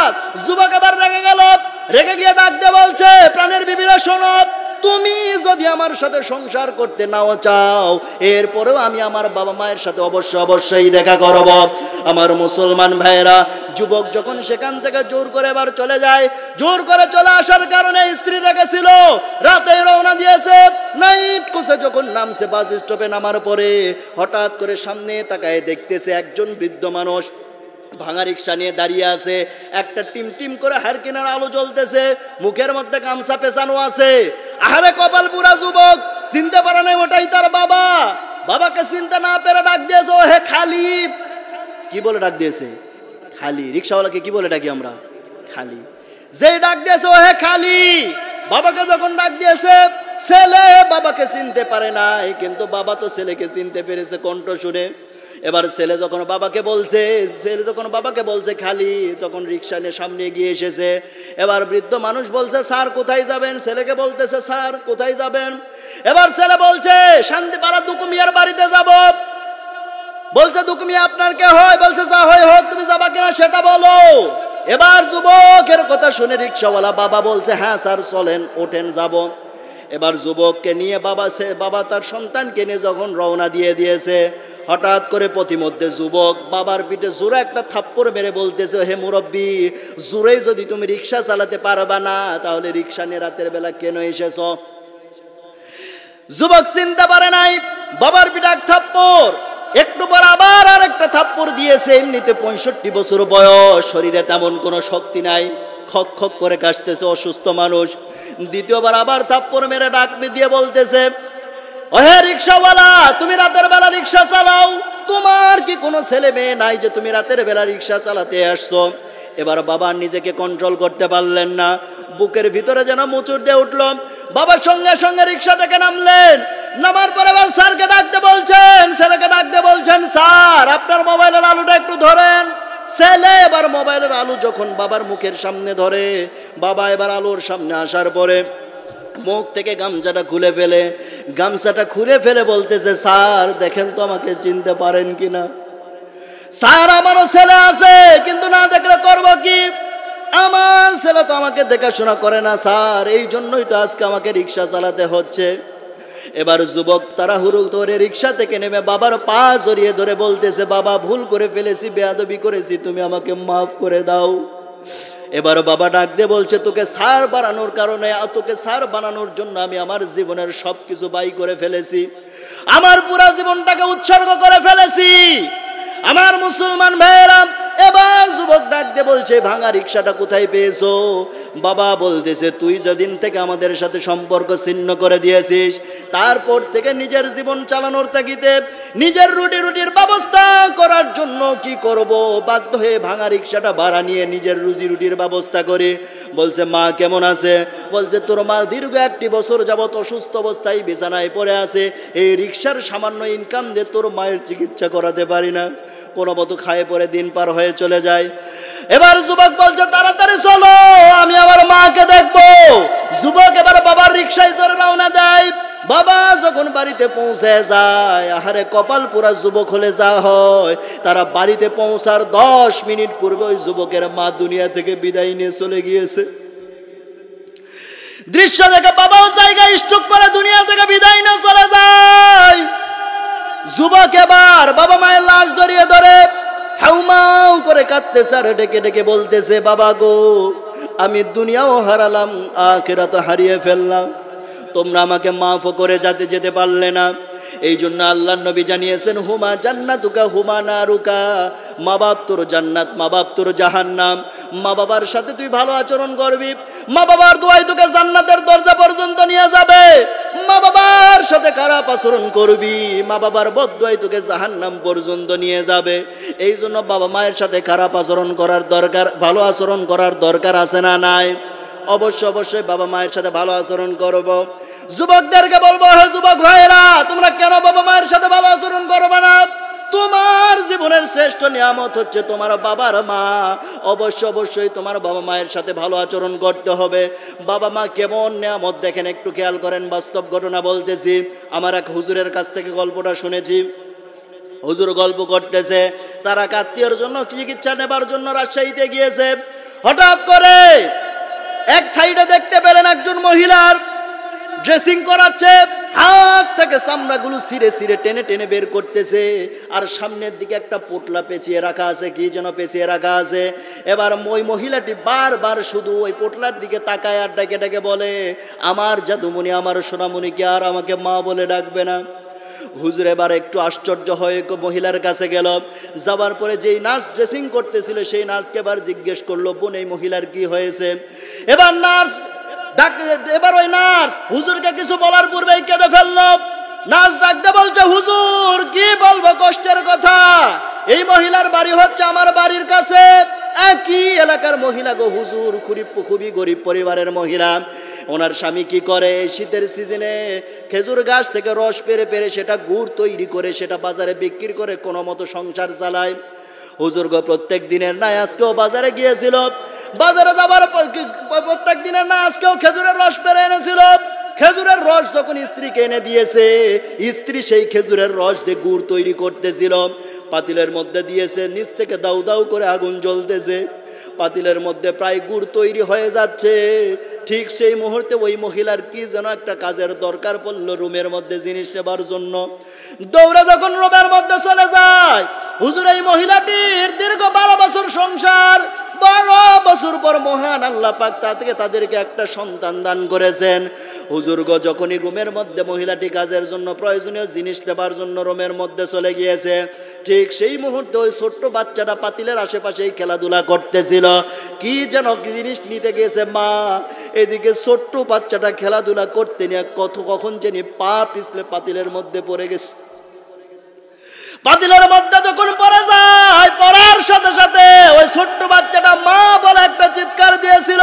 যুবক আবার রেগে গেল। রেগে গিয়ে ডাক দিয়ে বলছে, প্রাণের বিবি রে শোনো, তুমি যদি আমার সাথে সংসার করতে নাও চাও, এরপরেও আমি আমার বাবা মায়ের সাথে অবশ্যই দেখা করব। আমার মুসলমান ভাইরা, যুবক যখন সেখান থেকে জোর করে এবার চলে যায়, জোর করে চলে আসার কারণে স্ত্রী রেখেছিল, রাতে রওনা দিয়েছে। নাইট কোচে যখন নামছে, বাস স্টপে নামার পরে হঠাৎ করে সামনে তাকায় দেখতেছে একজন বৃদ্ধ মানুষ ভাঙা রিক্সা নিয়ে দাঁড়িয়ে আছে। একটা টিম টিম করে হারকিনার আলো জ্বলতেছে, মুখের মধ্যে গামছা পেছানো আছে। আহারে কপাল পুরা যুবক, চিনতে পারে নাই ওটাই তার বাবা। বাবাকে চিনতে না পেরে ডাক দিয়েছে, ও হে খালিদ। কি বলে ডাক দিয়েছে? খালি। রিক্সাওয়ালাকে কি বলে ডাকি আমরা? খালি। যেই ডাক দিয়েছে, ও হে খালি, বাবাকে যখন ডাক দিয়েছে, ছেলে বাবাকে চিনতে পারে নাই, কিন্তু বাবা তো ছেলেকে চিনতে পেরেছে কণ্ঠ শুনে। এবার ছেলে যখন বাবাকে বলছে খালি, তখন রিক্সা নিয়ে সামনে গিয়ে এসেছে। এবার বৃদ্ধ মানুষ বলছে, স্যার কোথায় যাবেন? ছেলেকে বলতেছে, স্যার কোথায় যাবেন? এবার ছেলে বলছে, শান্তিপাড়া দুকুমিয়ার বাড়িতে যাব। বলছে, দুকুমিয়া আপনার কে হয়? বলছে, যা হয় হোক, তুমি যাবা কিনা সেটা বলো। এবার যুবকের কথা শুনে রিক্সাওয়ালা বাবা বলছে, হ্যাঁ স্যার চলেন, ওঠেন, যাব। এবার যুবককে নিয়ে বাবা তার সন্তানকে নিয়ে যখন রওনা দিয়েছে, হঠাৎ করে পথিমধ্যে যুবক বাবার পিঠে জোরে একটা থাপ্পড় মেরে বলতেছে, হে মুরব্বী, জোরে যদি তুমি রিক্সা চালাতে পারবা না, তাহলে রিক্সা নিয়ে রাতের বেলা কেন এসেছ? যুবক চিনতে পারে নাই, বাবার পিঠে এক থাপ্পড়, একটু পর আবার আর একটা থাপ্পড় দিয়েছে। এমনিতে 65 বছর বয়স, শরীরে তেমন কোনো শক্তি নাই, খক খক করে কাশতেছে, অসুস্থ মানুষ। দ্বিতীয়বার আবার থাপ্পড় মেরে ডাক দিয়ে বলতেছে, ওহে রিক্সাওয়ালা, তুমি রাতের বেলা রিক্সা চালাও? তোমার কি কোনো ছেলে মেয়ে নাই যে তুমি রাতের বেলা রিক্সা চালাতে আসছো? এবার বাবা নিজেকে কন্ট্রোল করতে পারলেন না, বুকের ভিতরে যেন মোচড় দিয়ে উঠলো। বাবার সঙ্গে সঙ্গে রিক্সা থেকে নামলেন। নামার পরে এবার স্যারকে ডাকতে বলছেন, ছেলেকে ডাকতে বলছেন, স্যার আপনার মোবাইলের আলোটা একটু ধরেন। ছেলে এবার মোবাইলের আলো যখন বাবার মুখের সামনে ধরে, বাবা এবার আলোর সামনে আসার পরে মুখ থেকে গামছাটা খুলে ফেলে বলতেছে, স্যার দেখেন তো আমাকে চিনতে পারেন কিনা? স্যার আমারও ছেলে আছে, কিন্তু না দেখলে করব কি? আমার ছেলে তো আমাকে দেখাশোনা করে না স্যার, এই জন্যই তো আজকে আমাকে রিক্সা চালাতে হচ্ছে। এবার যুবক তাড়াহুড়ো করে রিক্সা থেকে নেমে বাবার পা জড়িয়ে ধরে বলতেছে, বাবা ভুল করে ফেলেছি, বেয়াদবি করেছি, তুমি আমাকে মাফ করে দাও। এবার বাবা ডাক দিয়ে বলছে, তোকে স্যার বানানোর জন্য আমি আমার জীবনের সবকিছু বাই করে ফেলেছি, আমার পুরা জীবনটাকে উৎসর্গ করে ফেলেছি। আমার মুসলমান ভাইয়েরা, এবার যুবক ডাক দিয়ে বলছে, ভাঙা রিক্সাটা কোথায় পেয়েছো? বাবা বলতেছে, তুই যেদিন থেকে আমাদের সাথে সম্পর্ক ছিন্ন করে দিয়েছিস, তারপর থেকে নিজের জীবন চালানোর তাগিদে নিজের রুটির ব্যবস্থা করার জন্য কি করব, বাধ্য হয়ে ভাঙা রিক্সাটা ভাড়া নিয়ে নিজের রুটির ব্যবস্থা করে। বলছে, মা কেমন আছে? বলছে, তোর মা দীর্ঘ 1 বছর যাবত অসুস্থ অবস্থায় বিছানায় পড়ে আছে, এই রিক্সার সামান্য ইনকাম দিয়ে তোর মায়ের চিকিৎসা করাতে পারি না, কোনো মতো খায়ে পরে দিন পার হয়ে চলে যায়। এবার যুবক বলছে, তাড়াতাড়ি চলো, আমি আমার মাকে দেখবো। যুবক এবার বাবার রিক্সায় চড়ে রওনা দেয়। বাবা যখন বাড়িতে পৌঁছে যায়, আহারে কপাল পুরা যুবক হলে যা হয়, তারা বাড়িতে পৌঁছার 10 মিনিট পূর্বে ওই যুবকের মা দুনিয়া থেকে বিদায় নিয়ে চলে গিয়েছে। দৃশ্য দেখে বাবাও জায়গায় স্ট্রোক করে দুনিয়া থেকে বিদায় নিয়ে চলে যায়। যুবক এবার বাবা মায়ের লাশ জড়িয়ে ধরে হাউমাউ করে কাঁদতেছে আর ডেকে ডেকে বলতেছে, বাবা গো, আমি দুনিয়াও হারালাম, আখিরাতও হারিয়ে ফেললাম, তোমরা আমাকে মাফ করে যেতে পারলে না। এই জন্য আল্লাহর নবী জানিয়েছেন, হুমা জান্নাতুকা হুমা নারুকা, মা বাপ তোর জান্নাত, মা বাপ তোর জাহান্নাম। মা বাবার সাথে তুই ভালো আচরণ করবি, মা বাবার দোয়াই তোকে জান্নাতের দরজা পর্যন্ত নিয়ে যাবে। মা বাবার সাথে খারাপ আচরণ করবি, মা বাবার বদদোয়াই তোকে জাহান্নাম পর্যন্ত নিয়ে যাবে। এই জন্য বাবা মায়ের সাথে খারাপ আচরণ করার দরকার, ভালো আচরণ করার দরকার আছে না নাই? অবশ্যই বাবা মায়ের সাথে ভালো আচরণ করব। যুবকদেরকে বলবো, হে যুবক ভাইরা, তোমরা কেন বাবা মায়ের সাথে ভালো আচরণ করবে না? তোমার জীবনের শ্রেষ্ঠ নিয়ামত হচ্ছে তোমার বাবার মা। অবশ্যই তোমার বাবা মায়ের সাথে ভালো আচরণ করতে হবে। বাবা মা কেমন নিয়ামত দেখেন, একটু খেয়াল করেন। বাস্তব ঘটনা বলতেছি, আমার এক হুজুরের কাছ থেকে গল্পটা শুনেছি। হুজুর গল্প করতেছে, তারা আত্মীয়র জন্য চিকিৎসা নেবার জন্য রাজশাহীতে গিয়েছে। হঠাৎ করে এক সাইডে দেখতে পেলেন একজন মহিলার ড্রেসিং করাচ্ছে, হাত থেকে চামড়াগুলো ছিঁড়ে ছিঁড়ে টেনে টেনে বের করতেছে, আর সামনের দিকে একটা পোটলা পেঁচিয়ে রাখা আছে, কি যেন পেঁচিয়ে রাখা আছে। এবার ওই মহিলাটি বারবার শুধু ওই পোটলার দিকে তাকায় আর ডেকে ডেকে বলে, আমার জাদুমণি, আমার সোনামণিকে আর আমাকে মা বলে ডাকবে না। হুজুর এবার একটু আশ্চর্য হয়ে মহিলার কাছে গেল, যাবার পরে যেই নার্স ড্রেসিং করতেছিল সেই নার্সকে এবার জিজ্ঞেস করলো, বোন এই মহিলার কি হয়েছে? এবার নার্স এবার ওই নার্স হুজুরকে কিছু বলার পূর্বেই কেঁদে ফেললো। নার্স ডাকতে বলছে, হুজুর কি বলবো কষ্টের কথা, এই মহিলার বাড়ি হচ্ছে আমার বাড়ির কাছে, একই এলাকার মহিলা গো হুজুর, খুবই গরিব পরিবারের মহিলা। ওনার স্বামী কি করে, শীতের সিজনে খেজুর গাছ থেকে রস পেরে পেরে সেটা গুড় তৈরি করে সেটা বাজারে বিক্রি করে কোনো মতো সংসার চালায়। হুজুর গো প্রত্যেক দিনের নাই আজকেও বাজারে গিয়েছিল, বাজারে যাবার প্রত্যেক দিনের না আজকেও খেজুরের রস পেরে এনেছিল। খেজুরের রস যখন স্ত্রীকে এনে দিয়েছে, স্ত্রী সেই খেজুরের রস দিয়ে গুড় তৈরি করতেছিল, পাতিলের মধ্যে দিয়েছে, নিচ থেকে দাউ দাউ করে আগুন জ্বলতেছে, পাতিলের মধ্যে প্রায় গুড় তৈরি হয়ে যাচ্ছে। ঠিক সেই মুহূর্তে ওই মহিলার কি যেন একটা কাজের দরকার পড়লো, রুমের মধ্যে জিনিস নেবার জন্য দৌড়ে যখন রুমের মধ্যে চলে যায়, হুজুর এই মহিলাটির দীর্ঘ 12 বছর সংসার, 12 বছর পর মহান আল্লাহ পাক তাদেরকে একটা সন্তান দান করেছেন। হুজুর গো যখনই রুমের মধ্যে মহিলাটি কাজের জন্য প্রয়োজনীয় জিনিস নেবার জন্য রুমের মধ্যে চলে গিয়েছে, ঠিক সেই মুহূর্তে ওই ছোট্ট বাচ্চাটা পাতিলের আশেপাশেই খেলাধুলা করতেছিল, কি যেন জিনিস নিতে গিয়েছে মা, এদিকে ছোট্ট বাচ্চাটা খেলাধুলা করতে নিয়ে কখন যেন পা পিছলে পাতিলের মধ্যে পড়ে গেছে। পাতিলের মধ্যে যখন পড়ে যায়, পড়ার সাথে সাথে ওই ছোট্ট বাচ্চাটা মা বলে একটা চিৎকার দিয়েছিল,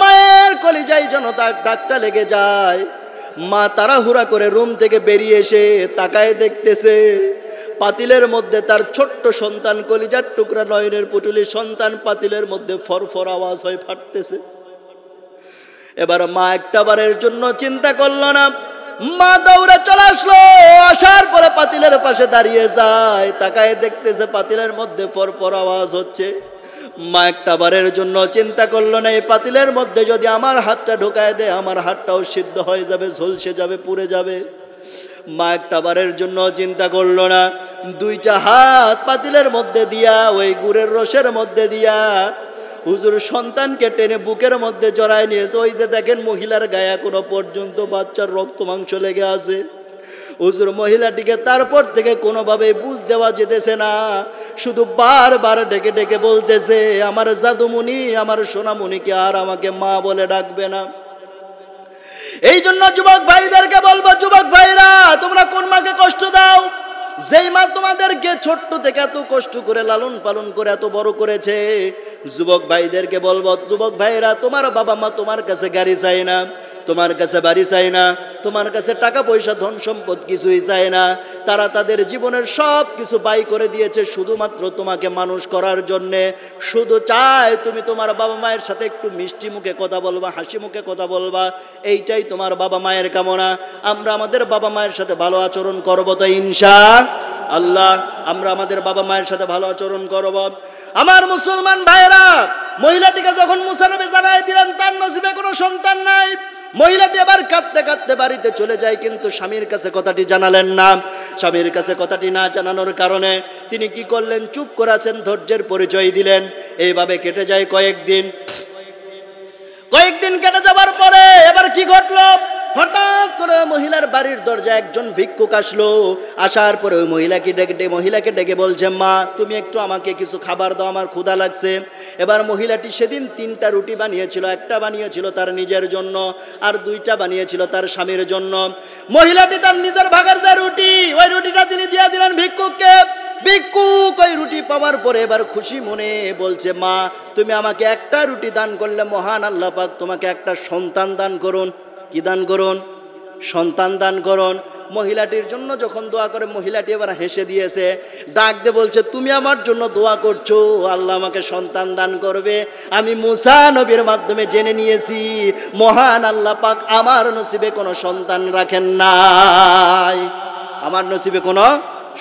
মায়ের কলিজায় যেন তার ডাকটা লেগে যায়। মা তাড়াহুড়া করে রুম থেকে বেরিয়ে এসে তাকায় দেখতেছে পাতিলের মধ্যে তার ছোট্ট সন্তান, কলিজার টুকরা নয়নের পুটুলি সন্তান পাতিলের মধ্যে ফরফর আওয়াজ হয়ে ফাটতেছে। এবার মা একটা বারের জন্য চিন্তা করলো না, মা দৌড়ে চলে আসলো, আসার পরে পাতিলের পাশে দাঁড়িয়ে যায়, তাকায় দেখতেছে পাতিলের মধ্যে ফরফর আওয়াজ হচ্ছে। মা একটা বারের জন্য চিন্তা করলো না, এই পাতিলের মধ্যে যদি আমার হাতটা ঢোকায় দেয় আমার হাতটাও সিদ্ধ হয়ে যাবে, ঝলসে যাবে, পুড়ে যাবে। মা একটা বারের জন্য চিন্তা করলো না, দুইটা হাত পাতিলের মধ্যে দিয়া ওই গুড়ের রসের মধ্যে দিয়া হুজুর সন্তানকে টেনে বুকের মধ্যে জড়ায় নিয়েছে। ওই যে দেখেন মহিলার গায়ে এখনো পর্যন্ত বাচ্চার রক্ত মাংস লেগে আছে। হুজুর মহিলাটিকে তারপর থেকে কোনোভাবে বুঝ দেওয়া যেতেছে না, শুধু বারবার ডেকে ডেকে বলতেছে, আমার জাদুমণি, আমার সোনামণিকে আর আমাকে মা বলে ডাকবে না। এই জন্য যুবক ভাইদেরকে বলবো, যুবক ভাইরা তোমরা কোন মাকে কষ্ট দাও? যেই মা তোমাদেরকে ছোট্ট থেকে এত কষ্ট করে লালন পালন করে এত বড় করেছে। যুবক ভাইদেরকে বলবো, যুবক ভাইরা তোমার বাবা মা তোমার কাছে গাড়ি চায় না, তোমার কাছে বাড়ি চায় না, তোমার কাছে টাকা পয়সা ধন সম্পদ কিছুই চায় না। তারা তাদের জীবনের সব কিছু ব্যয় করে দিয়েছে শুধুমাত্র তোমাকে মানুষ করার জন্যে। শুধু চায় তুমি তোমার বাবা মায়ের সাথে একটু মিষ্টি মুখে কথা বলবা, হাসি মুখে কথা বলবা, এইটাই তোমার বাবা মায়ের কামনা। আমরা আমাদের বাবা মায়ের সাথে ভালো আচরণ করবো তো ইনশাআল্লাহ, আমরা আমাদের বাবা মায়ের সাথে ভালো আচরণ করব। আমার মুসলমান ভাইরা, মহিলাটিকে যখন মুসা নবী জানাই দিলেন তার নসিবে কোনো সন্তান নাই, মহিলাটি আবার কাঁদতে কাঁদতে বাড়িতে চলে যায়, কিন্তু স্বামীর কাছে কথাটি জানালেন না। স্বামীর কাছে কথাটি না জানানোর কারণে তিনি কি করলেন, চুপ করে আছেন, ধৈর্যের পরিচয় দিলেন। এইভাবে কেটে যায় কয়েকদিন কেটে যাবার পরে এবার কি ঘটলো, হঠাৎ করে মহিলার বাড়ির দরজায় একজন ভিক্ষুক আসলো। আসার পরে ওই মহিলাকে ডেকে বলছে, মা তুমি একটু আমাকে কিছু খাবার দাও, আমার ক্ষুধা লাগছে। এবার মহিলাটি সেদিন 3টা রুটি বানিয়েছিল, একটা বানিয়েছিল তার নিজের জন্য আর 2টা বানিয়েছিল তার স্বামীর জন্য। মহিলাটি তার নিজের ভাগের যে রুটি, ওই রুটিটা তিনি দিয়ে দিলেন ভিক্ষুককে। ভিক্ষুক ওই রুটি পাওয়ার পরে এবার খুশি মনে বলছে, মা তুমি আমাকে একটা রুটি দান করলে মহান আল্লাহ পাক তোমাকে একটা সন্তান দান করুন। কি দান করুন? সন্তান দান করুন। মহিলাটির জন্য যখন দোয়া করে, মহিলাটি এবার হেসে দিয়েছে, ডাক দিয়ে বলছে, তুমি আমার জন্য দোয়া করছো, আল্লাহ আমাকে সন্তান দান করবে। আমি মুসা নবীর মাধ্যমে জেনে নিয়েছি মহান আল্লাহ পাক আমার নসিবে কোনো সন্তান রাখেন নাই, আমার নসিবে কোনো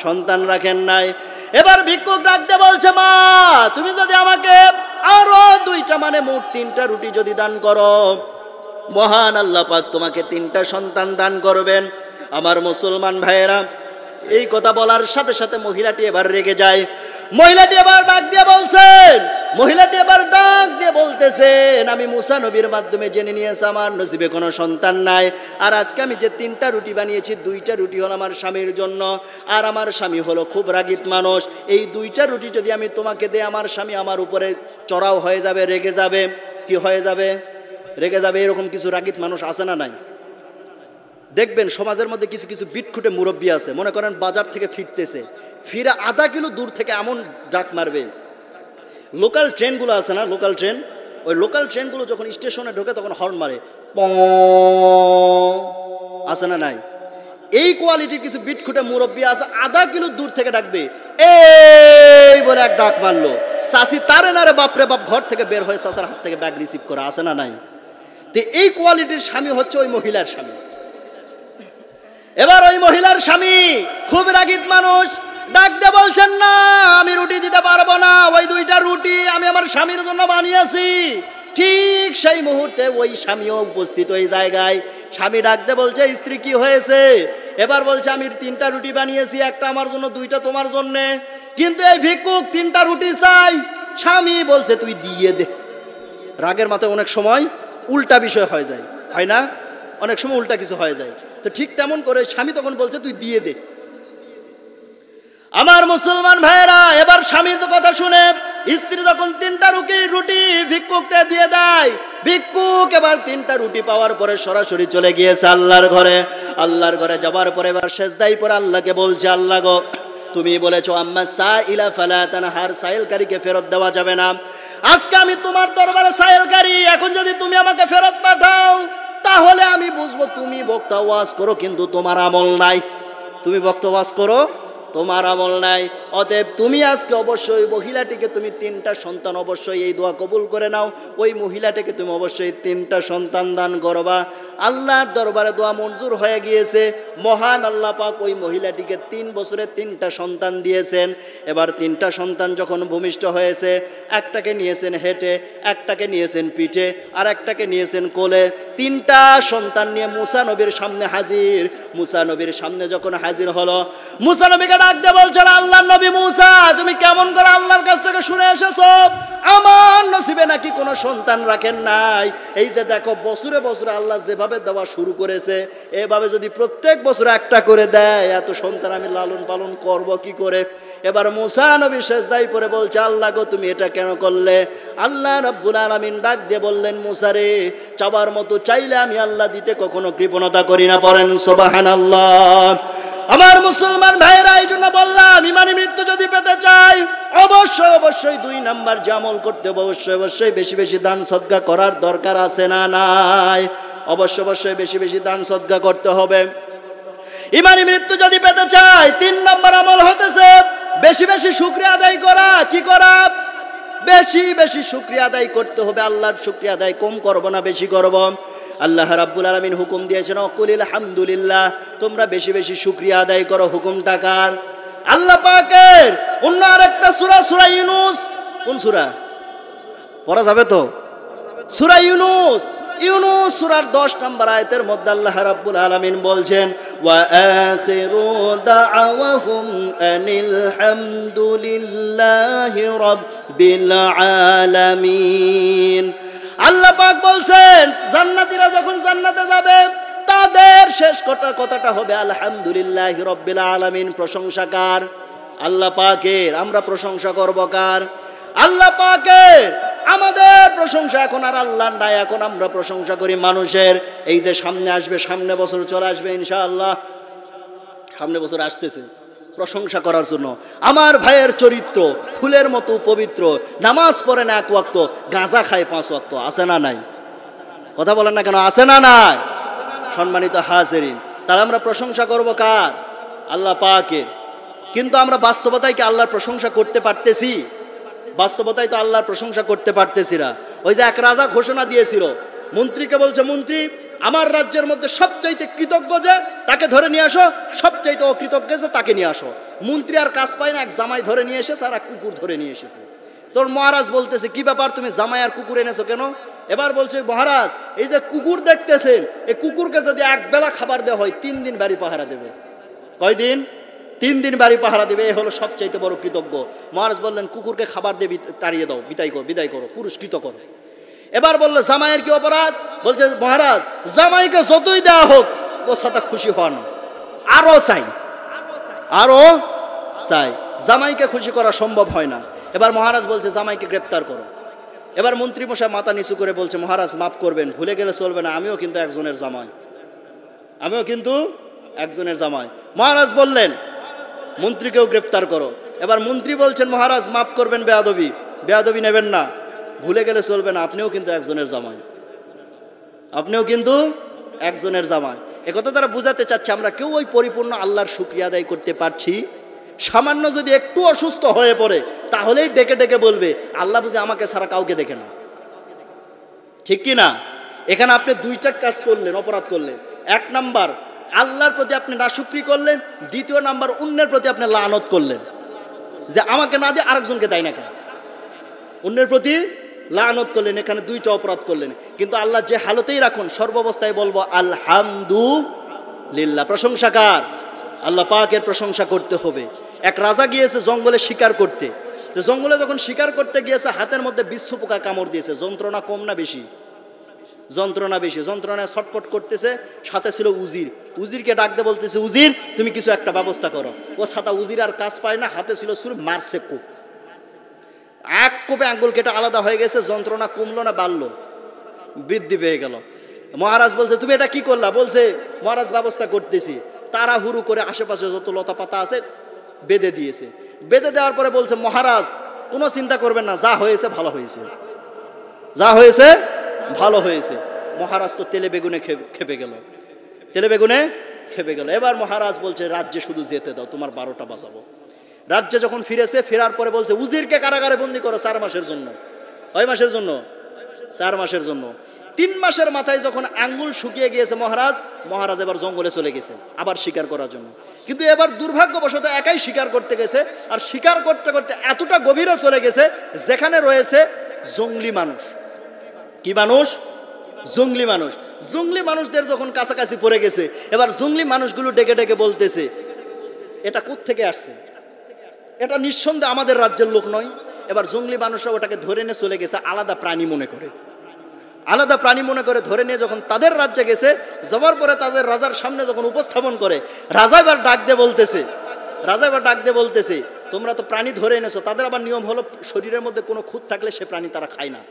সন্তান রাখেন নাই। এবার ভিক্ষুক ডাক দিয়ে বলছে, মা তুমি যদি আমাকে আরো 2টা মানে মোট 3টা রুটি যদি দান করো, মহান আল্লাহ পাক তোমাকে 3টা সন্তান দান করবেন। আমার মুসলমান ভাইয়েরা, এই কথা বলার সাথে সাথে মহিলাটি এবার রেগে যায়। মহিলাটি এবার ডাক দিয়ে বলতেছেন, আমি মুসা নবীর মাধ্যমে জেনে নিয়েছি আমার নসিবে কোনো সন্তান নাই। আর আজকে আমি যে 3টা রুটি বানিয়েছি, 2টা রুটি হলো আমার স্বামীর জন্য। আর আমার স্বামী হলো খুব রাগীত মানুষ। এই 2টা রুটি যদি আমি তোমাকে দেই, আমার স্বামী আমার উপরে চড়াও হয়ে যাবে, রেগে যাবে। কি হয়ে যাবে? রেগে যাবে। এরকম কিছু রাগীত মানুষ আছে না নাই? দেখবেন সমাজের মধ্যে কিছু কিছু বিটখুটে মুরব্বী আছে, মনে করেন বাজার থেকে ফিরে আধা কিলো দূর থেকে এমন ডাক মারবে। লোকাল ট্রেনগুলো আছে না, লোকাল ট্রেন, ওই লোকাল ট্রেনগুলো যখন স্টেশনে ঢোকে তখন হর্ন মারে, প আছে না নাই? এই কোয়ালিটির কিছু বিটখুটে মুরব্বী আছে, আধা কিলো দূর থেকে ডাকবে, এই বলে এক ডাক মারলো, চাষি তারে না রে বাপরে বাপ, ঘর থেকে বের হয়ে চাষার হাত থেকে ব্যাগ রিসিভ করা, আছে না নাই? তো এই কোয়ালিটির স্বামী হচ্ছে ওই মহিলার স্বামী। এবার ওই মহিলার স্বামী খুব রাগীত মানুষ, ডাক দিয়ে বলছেন, না আমি রুটি দিতে পারবো না, ওই 2টা রুটি আমি আমার স্বামীর জন্য বানিয়েছি। ঠিক সেই মুহূর্তে ওই স্বামীও উপস্থিত ওই জায়গায়। স্বামী ডাক দিয়ে বলছে, স্ত্রী কি হয়েছে? এবার বলছে, আমি 3টা রুটি বানিয়েছি, একটা আমার জন্য, 2টা তোমার জন্যে। কিন্তু এই ভিক্ষুক 3টা রুটি চাই। স্বামী বলছে, তুই দিয়ে দে। রাগের মাথায় অনেক সময় উল্টা বিষয় হয়ে যায়, হয় না? অনেক সময় উল্টা কিছু হয়ে যায়। তো ঠিক তেমন করে স্বামী তখন বলছে, তুই দিয়ে দে। আমার মুসলমান ভাইয়েরা, এবার স্বামীর কথা শুনে স্ত্রী যখন 3টা রুটি ভিক্ষুককে দিয়ে দেয়, ভিক্ষুক এবার 3টা রুটি পাওয়ার পরে সরাসরি চলে গিয়েছে আল্লাহর ঘরে। আল্লাহর ঘরে যাবার পরে এবার সেজদায় পরে আল্লাহকে বলছে, আল্লাহ গো, তুমি বলেছো আম্মা সাইলা ফালা তানহার, সাইলকারীকে ফেরত দেওয়া যাবে না। আজকে আমি তোমার দরবারে সাইলকারী, এখন যদি তুমি আমাকে ফেরত পাঠাও তাহলে আমি বুঝবো তুমি বক্তা ওয়াজ করো কিন্তু তোমার আমল নাই। তুমি বক্তা ওয়াজ করো, তোমার আমল নাই। অতএব তুমি আজকে অবশ্যই মহিলাটিকে তুমি 3টা সন্তান, অবশ্যই এই দোয়া কবুল করে নাও, ওই মহিলাটিকে তুমি অবশ্যই 3টা সন্তান দান করবা। আল্লাহর দরবারে দোয়া মঞ্জুর হয়ে গিয়েছে। মহান আল্লাহ পাক ওই মহিলাটিকে 3 বছরে 3টা সন্তান দিয়েছেন। এবার 3টা সন্তান যখন ভূমিষ্ঠ হয়েছে, একটাকে নিয়েছেন হেঁটে, একটাকে নিয়েছেন পিঠে, আর একটাকে নিয়েছেন কোলে। 3টা সন্তান নিয়ে মুসা নবীর সামনে হাজির। মুসা নবীর সামনে যখন হাজির হলো, মুসা নবীকে ডাক দিয়ে বলছেন, আল্লাহর নবী মুসা, তুমি কেমন করে আল্লাহর কাছ থেকে শুনে এসেছো আমার নসিবে নাকি কোনো সন্তান রাখেন নাই? এই যে দেখো, বছরে বছরে আল্লাহ যেভাবে দেওয়া শুরু করেছে, এভাবে যদি প্রত্যেক বছরে একটা করে দেয়, এত সন্তান আমি লালন পালন করব কি করে? এবার মুসা নবী সেজদায় পড়ে বলছে, আল্লাহ গো, তুমি এটা কেন করলে? আল্লাহ রাব্বুল আলামিন ডাক দিয়ে বললেন, মুসা রে, চাবার মতো চাইলে আমি আল্লাহ দিতে কখনো কৃপণতা করি না। পড়েন সুবহানাল্লাহ। আমার মুসলমান ভাইরা, এই জন্য বললাম, ইমানি মৃত্যু যদি পেতে চাই অবশ্যই অবশ্যই 2 নাম্বার যে আমল করতে হবে, অবশ্যই অবশ্যই বেশি বেশি দান সদকা করার দরকার আছে না নাই? অবশ্যই অবশ্যই বেশি বেশি দান সদকা করতে হবে। ইমানি মৃত্যু যদি পেতে চাই 3 নাম্বার আমল হতেছে বেশি বেশি শুকরিয়া আদায় করা। কি করা? বেশি বেশি শুকরিয়া আদায় করতে হবে। আল্লাহর শুকরিয়া আদায় কম করব না, বেশি করব। আল্লাহ রাব্বুল আলামিন হুকুম দিয়েছেন, কুলিল হামদুলিল্লাহ, তোমরা বেশি বেশি শুকরিয়া আদায় করো। হুকুমটা কার? আল্লাহ পাকের। অন্য আরেকটা সূরা, সূরা ইউনূস। কোন সূরা পড়া যাবে তো? সূরা ইউনূস। ইউনূস সূরার 10 নম্বর আয়াতের মধ্যে আল্লাহ রাব্বুল আলামিন বলছেন, ওয়া আখিরু দা'ওয়াহুম আনিল হামদুলিল্লাহি রাব্বিল আলামিন। আল্লাহ পাক বলছেন, জান্নাতীরা যখন জান্নাতে যাবে তাদের শেষ কথাটা হবে আলহামদুলিল্লাহি রাব্বিল আলামিন। প্রশংসা কার? আল্লাহ পাকের। আমরা প্রশংসা করব কার? আল্লাহ পাকের। আমাদের প্রশংসা এখন আর আল্লাহর নাই, এখন আমরা প্রশংসা করি মানুষের। এই যে সামনে আসবে, সামনে বছর চলে আসবে ইনশাআল্লাহ, সামনে বছর আসতেছে, প্রশংসা করার জন্য। আমার ভাইয়ের চরিত্র ফুলের মতো পবিত্র, নামাজ পড়ে না 1 ওয়াক্ত, গাঁজা খায় 5 ওয়াক্ত, আছে না নাই? কথা বলেন না কেন? আছে না নাই? সম্মানিত হাজিরিন, তাহলে আমরা প্রশংসা করব কার? আল্লাহ পাকের। কিন্তু আমরা বাস্তবতায় কি আল্লাহর প্রশংসা করতে পারতেছি? বাস্তবতায় তো আল্লাহর প্রশংসা করতে পারতেছি না। ওই যে এক রাজা ঘোষণা দিয়েছিল, মন্ত্রীকে বলছে, মন্ত্রী, আমার রাজ্যের মধ্যে সবচাইতে কৃতজ্ঞ যে তাকে ধরে নিয়ে আসো, সবচাইতে অকৃতজ্ঞ যে তাকে নিয়ে আসো। মন্ত্রী আর কাজ পায় না, এক জামাই ধরে নিয়ে এসেছে আর এক কুকুর ধরে নিয়ে এসেছে। তোর মহারাজ বলতেছে, কি ব্যাপার, তুমি জামাই আর কুকুর এনেছো কেন? এবার বলছে মহারাজ এই যে কুকুর দেখতেছেন, এই কুকুরকে যদি এক বেলা খাবার দেওয়া হয় 3 দিন বাড়ি পাহারা দেবে। কয়দিন? 3 দিন বাড়ি পাহারা দেবে। এই হলো সবচাইতে বড় কৃতজ্ঞ। মহারাজ বললেন কুকুরকে খাবার দিয়ে তাড়িয়ে দাও, বিদায় করো, পুরস্কৃত করো। এবার বললো জামাইয়ের কি অপরাধ? বলছে মহারাজ জামাইকে যতই দেওয়া হোক ও সাথে খুশি হন, আরো চাই, আরো চাই, জামাইকে খুশি করা সম্ভব হয় না। এবার মহারাজ বলছে জামাইকে গ্রেপ্তার করো। এবার মন্ত্রী মশাই মাথা নিচু করে বলছে মহারাজ মাফ করবেন, ভুলে গেলে চলবে না, আমিও কিন্তু একজনের জামাই, আমিও কিন্তু একজনের জামাই। মহারাজ বললেন মন্ত্রীকেও গ্রেপ্তার করো। এবার মন্ত্রী বলছেন মহারাজ মাফ করবেন, বেয়াদবি নেবেন না, ভুলে গেলে চলবে না, আপনিও কিন্তু একজনের জামাই, আপনিও কিন্তু একজনের জামাই। একথা তারা বুঝাতে চাচ্ছে আমরা কেউ ওই পরিপূর্ণ আল্লাহর শুকরিয়া আদায় করতে পারছি? সামান্য যদি একটু অসুস্থ হয়ে পড়ে তাহলেই ডেকে ডেকে বলবে আল্লাহ বুঝে আমাকে ছাড়া কাউকে দেখে না, ঠিক কি না? এখানে আপনি 2টা কাজ করলেন, অপরাধ করলেন। 1 নাম্বার আল্লাহর প্রতি আপনি নাশুকরি করলেন, 2 নাম্বার অন্যের প্রতি আপনি লানত করলেন, যে আমাকে না দিয়ে আরেকজনকে দেয় না কেন, অন্যের প্রতি লানত করলেন। এখানে 2টা অপরাধ করলেন। কিন্তু আল্লাহ যে হালতেই রাখুন সর্বাবস্থায় বলবো আলহামদুলিল্লাহ, প্রশংসাকার আল্লাহ পাকের প্রশংসা করতে হবে। এক রাজা গিয়েছে জঙ্গলে শিকার করতে, তো জঙ্গলে যখন শিকার করতে গিয়েছে হাতের মধ্যে বিচ্ছু পোকা কামড় দিয়েছে। যন্ত্রণা কম না বেশি? যন্ত্রণা বেশি। যন্ত্রণায় ছটফট করতেছে, সাথে ছিল উজির। উজিরকে ডাকতে বলতেছে উজির তুমি কিছু একটা ব্যবস্থা করো। ও সাথে উজির আর কাজ পায় না, হাতে ছিল শুরু মারছে কোপ, এক কোপে আঙ্গুল কেটে আলাদা হয়ে গেছে। যন্ত্রণা কমলো না বাড়লো, বৃদ্ধি পেয়ে গেল। মহারাজ বলছে তুমি এটা কি করলা? বলছে মহারাজ ব্যবস্থা করতেছি। তাড়াহুড়ো করে আশেপাশে যত লতা পাতা আছে বেঁধে দিয়েছে। বেঁধে দেওয়ার পরে বলছে মহারাজ কোনো চিন্তা করবেন না, যা হয়েছে ভালো হয়েছে, যা হয়েছে ভালো হয়েছে। মহারাজ তো তেলে বেগুনে খেপে গেল, তেলে বেগুনে খেপে গেল। এবার মহারাজ বলছে রাজ্যে শুধু যেতে দাও, তোমার 12টা বাজাবো। রাজ্যে যখন ফিরেছে, ফেরার পরে বলছে উজিরকে কারাগারে বন্দি করো 4 মাসের জন্য। কয় মাসের জন্য? 4 মাসের জন্য। 3 মাসের মাথায় যখন আঙ্গুল শুকিয়ে গিয়েছে মহারাজ এবার জঙ্গলে চলে গেছে আবার শিকার করার জন্য। কিন্তু এবার দুর্ভাগ্যবশত একাই শিকার করতে গেছে, আর শিকার করতে করতে এতটা গভীরে চলে গেছে যেখানে রয়েছে জঙ্গলি মানুষ। কি মানুষ? জঙ্গলি মানুষ। জঙ্গলি মানুষদের যখন কাছাকাছি পড়ে গেছে, এবার জঙ্গলি মানুষগুলো ডেকে ডেকে বলতেছে এটা কোত্থেকে আসছে, এটা নিঃসন্দেহে আমাদের রাজ্যের লোক নয়। এবার জঙ্গলি মানুষরা ওটাকে ধরে নিয়ে চলে গেছে, আলাদা প্রাণী মনে করে, আলাদা প্রাণী মনে করে ধরে নিয়ে যখন তাদের রাজ্যে গেছে, যাওয়ার পরে তাদের রাজার সামনে যখন উপস্থাপন করে, রাজা এবার ডাক দিয়ে বলতেছে তোমরা তো প্রাণী ধরে এনেছো। তাদের আবার নিয়ম হলো শরীরের মধ্যে কোনো খুঁত থাকলে সে প্রাণী তারা খায় না,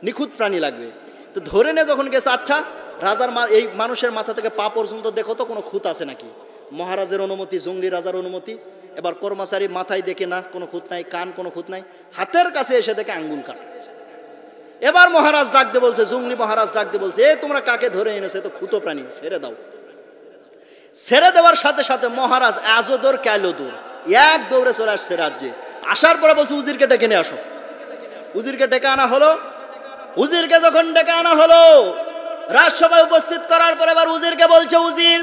নিখুঁত প্রাণী লাগবে। তো ধরে নিয়ে যখন গেছে, আচ্ছা রাজার এই মানুষের মাথা থেকে পা পর্যন্ত দেখো তো কোনো খুঁত আছে নাকি। মহারাজের অনুমতি, জঙ্গলি রাজার অনুমতি। এবার কর্মচারী মাথায় দেখে না কোনো খুঁত নাই, কান কোনো খুঁত নাই, হাতের কাছে এসে দেখে আঙ্গুল কাটা। এবার মহারাজ ডাকতে বলছে, জঙ্গলি মহারাজ ডাকতে বলছে এ তোমরা কাকে ধরে এনেছো, তো খুঁতো প্রাণী, ছেড়ে দাও। ছেড়ে দেওয়ার সাথে সাথে মহারাজ আজদর ক্যালোদুর এক দৌড়ে চলে আসছে রাজ্যে। আসার পরে বলছে উজিরকে ডেকে নিয়ে আসো। উজিরকে ডেকে আনা হলো। উজিরকে যখন ডেকে আনা হলো, রাজসভায় উপস্থিত করার পরে এবার উজিরকে বলছে উজির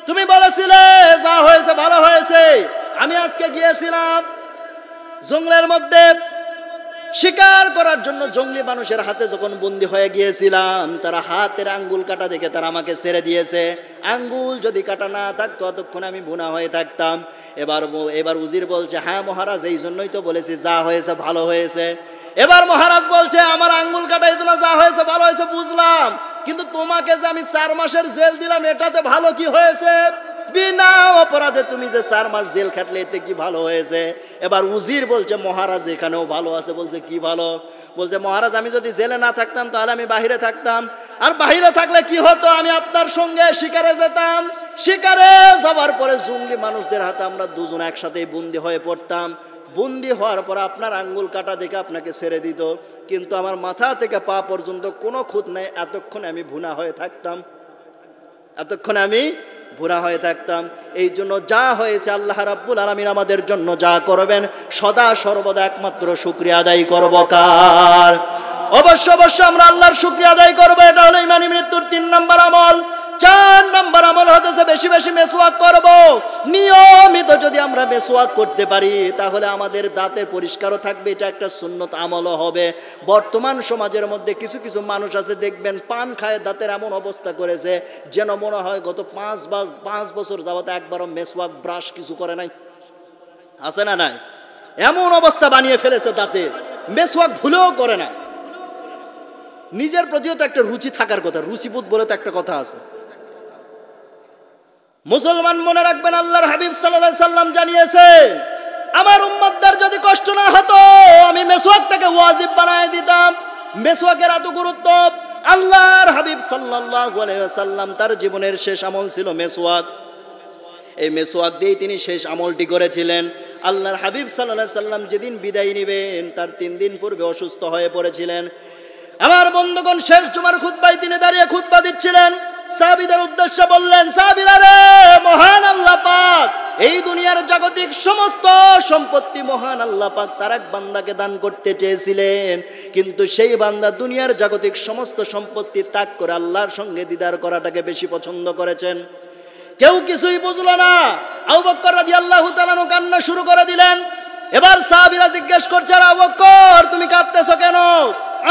তুমি বলেছিলে যা হয়েছে ভালো হয়েছে, আমি আজকে গিয়েছিলাম জঙ্গলের মধ্যে শিকার করার জন্য। জঙ্গলি মানুষের হাতে যখন বন্দী হয়ে গিয়েছিলাম, তারা হাতের আঙ্গুল কাটা দেখে তারা আমাকে ছেড়ে দিয়েছে। আঙ্গুল যদি কাটা না থাকতো ততক্ষণ আমি ভুনা হয়ে থাকতাম। এবার উজির বলছে হ্যাঁ মহারাজ এই জন্যই তো বলেছি যা হয়েছে ভালো হয়েছে। এবার মহারাজ বলছে আমার আঙ্গুল কাটা এই জন্য যা হয়েছে ভালো হয়েছে বুঝলাম, কিন্তু তোমাকে যে আমি 4 মাসের জেল দিলাম এটাতে ভালো কি হয়েছে? বিনা অপরাধে তুমি যে 4 মাস জেল খাটলে এতে কি ভালো হয়েছে? এবার উজির বলছে মহারাজ এখানেও ভালো আছে। বলছে কি ভালো? বলছে মহারাজ আমি যদি জেলে না থাকতাম তাহলে আমি বাহিরে থাকতাম, আর বাহিরে থাকলে কি হতো, আমি আপনার সঙ্গে শিকারে যেতাম। শিকারে যাওয়ার পরে জঙ্গলি মানুষদের হাতে আমরা দুজন একসাথেই বন্দী হয়ে পড়তাম। বন্দী হওয়ার পর আপনার আঙ্গুল কাটা দেখে আপনাকে ছেড়ে দিত, কিন্তু আমার মাথা থেকে পা পর্যন্ত কোনো খুঁত নেই, এতক্ষণে আমি ভুনা হয়ে থাকতাম, এতক্ষণে আমি ভুনা হয়ে থাকতাম। এই জন্য যা হয়েছে আল্লাহ রাব্বুল আলামিন আমাদের জন্য যা করবেন সদা সর্বদা একমাত্র শুকরিয়া আদায় করব কার? অবশ্য অবশ্য আমরা আল্লাহর শুকরিয়া আদায় করব। এটা হলো ঈমানি মৃত্যুর 3 নম্বর আমল। 4 নম্বর আমল হতেছে বেশি বেশি মেসওয়াক করব। নিয়মিত যদি আমরা মেসওয়াক করতে পারি তাহলে আমাদের দাঁতে পরিষ্কারও থাকবে, এটা একটা সুন্নত আমলও হবে। বর্তমান সমাজের মধ্যে কিছু কিছু মানুষ আছে দেখবেন পান খায় দাঁতের এমন অবস্থা করেছে যেন মনে হয় গত 5 বছর যাবত একবারও মেসওয়াক ব্রাশ কিছু করে নাই। আছে না নাই? এমন অবস্থা বানিয়ে ফেলেছে দাঁতে, মেসওয়াক ভুলেও করে না। নিজের প্রতিও তো একটা রুচি থাকার কথা, রুচিবোধ বলে তো একটা কথা আছে। মুসলমান মনে রাখবেন, আল্লাহর হাবিব সাল্লাল্লাহু আলাইহি সাল্লাম জানিয়েছেন আমার উম্মতদের যদি কষ্ট না হতো আমি মেসওয়াকটাকে ওয়াজিব বানায় দিতাম। মেসওয়াকের এত গুরুত্ব, আল্লাহর হাবিব সাল্লাল্লাহু আলাইহি ওয়াসাল্লাম তার জীবনের শেষ আমল ছিল মেসওয়াক। এই মেসওয়াক দিয়েই তিনি শেষ আমলটি করেছিলেন। আল্লাহর হাবিব সাল্লাল্লাহু আলাইহি সাল্লাম যেদিন বিদায় নেবেন তার 3 দিন পূর্বে অসুস্থ হয়ে পড়েছিলেন। আমার বন্ধুগণ, শেষ জুমার খুতবায় তিনি দাঁড়িয়ে খুতবা দিচ্ছিলেন। সাহাবীদের উদ্দেশ্যে বললেন, সাহাবীরা রে, মহান আল্লাহ পাক এই দুনিয়ার জাগতিক সমস্ত সম্পত্তি মহান আল্লাহ পাক তার এক বান্দাকে দান করতে চেয়েছিলেন, কিন্তু সেই বান্দা দুনিয়ার জাগতিক সমস্ত সম্পত্তি ত্যাগ করে আল্লাহর সঙ্গে দিদার করাটাকে বেশি পছন্দ করেছেন। কেউ কিছুই বুঝলো না। আবু বকর রাদিয়াল্লাহু তাআলা কান্না শুরু করে দিলেন। এবার সাহাবীরা জিজ্ঞেস করছে, আবু বকর তুমি কাঁদতেছো কেন?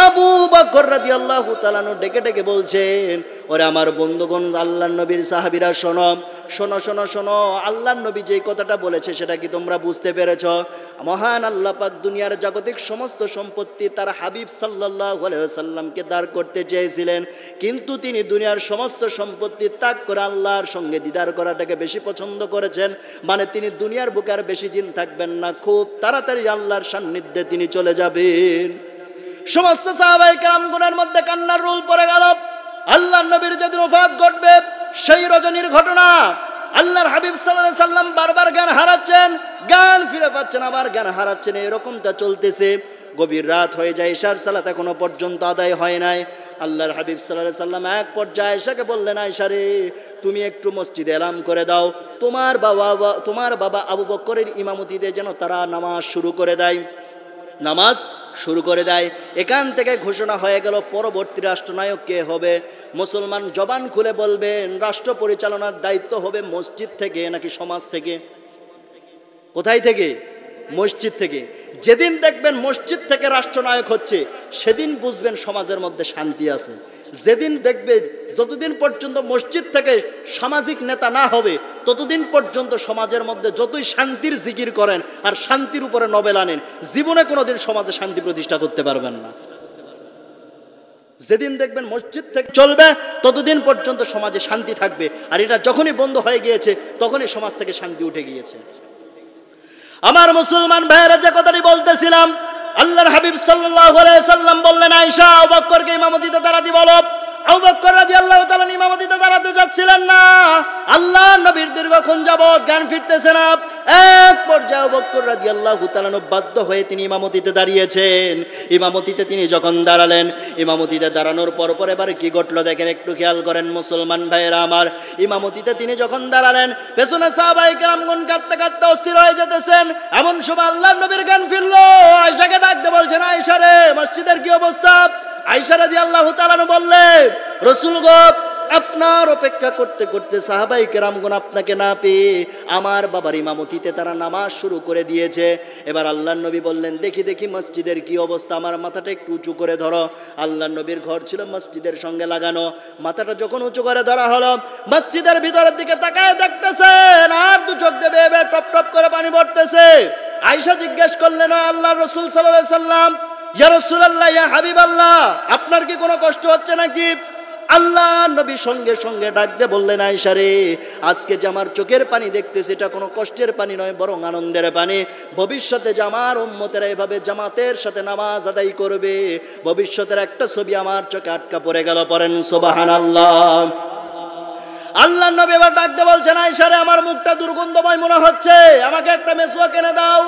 আবু বকর রাদিয়াল্লাহু তাআলা ডেকে ডেকে বলছেন, ওরে আমার বন্ধুগণ, আল্লাহর নবীর সাহাবীরা শোনো শোনো শোনো শোনো, আল্লাহর নবী যেই কথাটা বলেছে সেটা কি তোমরা বুঝতে পেরেছো? মহান আল্লাহ পাক দুনিয়ার জাগতিক সমস্ত সম্পত্তি তার হাবিব সাল্লাল্লাহু আলাইহি ওয়াসাল্লামকে দান করতে চেয়েছিলেন, কিন্তু তিনি দুনিয়ার সমস্ত সম্পত্তি ত্যাগ করে আল্লাহর সঙ্গে দিদার করাটাকে বেশি পছন্দ করেছেন। মানে তিনি দুনিয়ার বুকে আর বেশি দিন থাকবেন না, খুব তাড়াতাড়ি আল্লাহর সান্নিধ্যে তিনি চলে যাবেন। সমস্ত সাহাবায়ে কেরামগণের মধ্যে কান্নার রোল পড়ে গেল। আল্লাহর নবীর যেদিন ওফাত ঘটবে সেই রজনীর ঘটনা। আল্লাহর হাবিব সাল্লাল্লাহু আলাইহি সাল্লাম বারবার জ্ঞান হারাচ্ছেন, জ্ঞান ফিরে পাচ্ছেন, আবার জ্ঞান হারাচ্ছেন, এরকমটা চলতেছে। গভীর রাত হয়ে যায়, ইশার সালাত এখনো পর্যন্ত আদায় হয় নাই। আল্লাহর হাবিব সাল্লাল্লাহু আলাইহি সাল্লাম এক পর্যায়ে আয়েশাকে বললেন, আয়েশা রে, তুমি একটু মসজিদে এলান করে দাও, তোমার বাবা আবু বকরের ইমামতিতে যেন তারা নামাজ শুরু করে দেয়। এখান থেকে ঘোষণা হয়ে গেল পরবর্তী রাষ্ট্রনায়ক কে হবে। মুসলমান জবান খুলে বলবেন, রাষ্ট্র পরিচালনার দায়িত্ব হবে মসজিদ থেকে নাকি সমাজ থেকে? কোথায় থেকে? মসজিদ থেকে। যেদিন দেখবেন মসজিদ থেকে রাষ্ট্রনায়ক হচ্ছে সেদিন বুঝবেন সমাজের মধ্যে শান্তি আছে। যেদিন দেখবেন যতদিন পর্যন্ত মসজিদ থেকে সামাজিক নেতা না হবে ততদিন পর্যন্ত সমাজের মধ্যে যতই শান্তির জিকির করেন আর শান্তির উপরে নোবেল আনেন, জীবনে কোনোদিন সমাজে শান্তি প্রতিষ্ঠা করতে পারবেন না। যেদিন দেখবেন মসজিদ থেকে চলবে ততদিন পর্যন্ত সমাজে শান্তি থাকবে, আর এটা যখনই বন্ধ হয়ে গিয়েছে তখনই সমাজ থেকে শান্তি উঠে গিয়েছে। আমার মুসলমান ভাইয়েরা, যে কথাটি বলতেছিলাম, আল্লাহর হাবিব সাল্লাল্লাহু আলাইহি সাল্লাম বললেন, আয়েশা আবু বকরকে ইমামতিতে দাঁড়াতে বলো। আবু বকর রাদিয়াল্লাহু তাআলা ইমামতিতে দাঁড়াতে যাচ্ছিলেন না। আল্লাহর নবীর দীর্ঘক্ষণ যাবত জ্ঞান ফিরতেছে না। এক পর্যায়ে আবু বকর রাদিয়াল্লাহু তাআলা বাধ্য হয়ে তিনি ইমামতিতে দাঁড়িয়েছেন। ইমামতিতে তিনি যখন দাঁড়ালেন, ইমামতিতে দাঁড়ানোর পর এবারে কি ঘটলো দেখেন, একটু খেয়াল করেন মুসলমান ভাইয়েরা আমার। ইমামতিতে তিনি যখন দাঁড়ালেন, পেছনে সাহাবায়ে কেরামগণ কাঁদতে কাঁদতে অস্থির হয়ে যেতেছেন। এমন সময় আল্লাহর নবীর জ্ঞান ফিরলো। আয়েশাকে ডাকতে বলছেন, আয়েশা রে, মসজিদের কি অবস্থা? আয়েশা রাদিয়াল্লাহু তাআলা বললেন, রাসূল গো, আপনার অপেক্ষা করতে করতে সাহাবায়ে কেরামগণ আপনাকে না পেয়ে আমার বাবার ইমামতিতে তারা নামাজ শুরু করে দিয়েছে। এবার আল্লাহর নবী বললেন, দেখি দেখি মসজিদের কি অবস্থা, আমার মাথাটা একটু উঁচু করে ধরো। আল্লাহর নবীর ঘর ছিল মসজিদের সঙ্গে লাগানো। মাথাটা যখন উঁচু করে ধরা হলো, মসজিদের ভিতরের দিকে তাকায় দেখতেছেন আর দু চোখ দিয়ে বেয়ে বেয়ে টপ টপ করে পানি পড়তেছে। আয়েশা জিজ্ঞেস করলেন, আল্লাহর রাসূল সাল্লাল্লাহু আলাইহি সাল্লাম, ইয়া রাসূলুল্লাহ, ইয়া হাবিবাল্লাহ, আপনার কি কোনো কষ্ট হচ্ছে নাকি? আল্লাহ নবী সঙ্গে সঙ্গে ডাক দিয়ে বললেন, আয়েশা রে, আজকে যে আমার চোখের পানি দেখতেছে এটা কোনো কষ্টের পানি নয়, বরং আনন্দের পানি। ভবিষ্যতে যে আমার উম্মতেরা এভাবে জামাতের সাথে নামাজ আদায় করবে, ভবিষ্যতের একটা ছবি আমার চোখে আটকা পড়ে গেল। পড়েন সুবহানাল্লাহ। আল্লাহ নবী এবার ডাক দিয়ে বলছেন, আয়েশা রে, আমার মুখটা দুর্গন্ধময় মনে হচ্ছে, আমাকে একটা মেসওয়াক এনে দাও।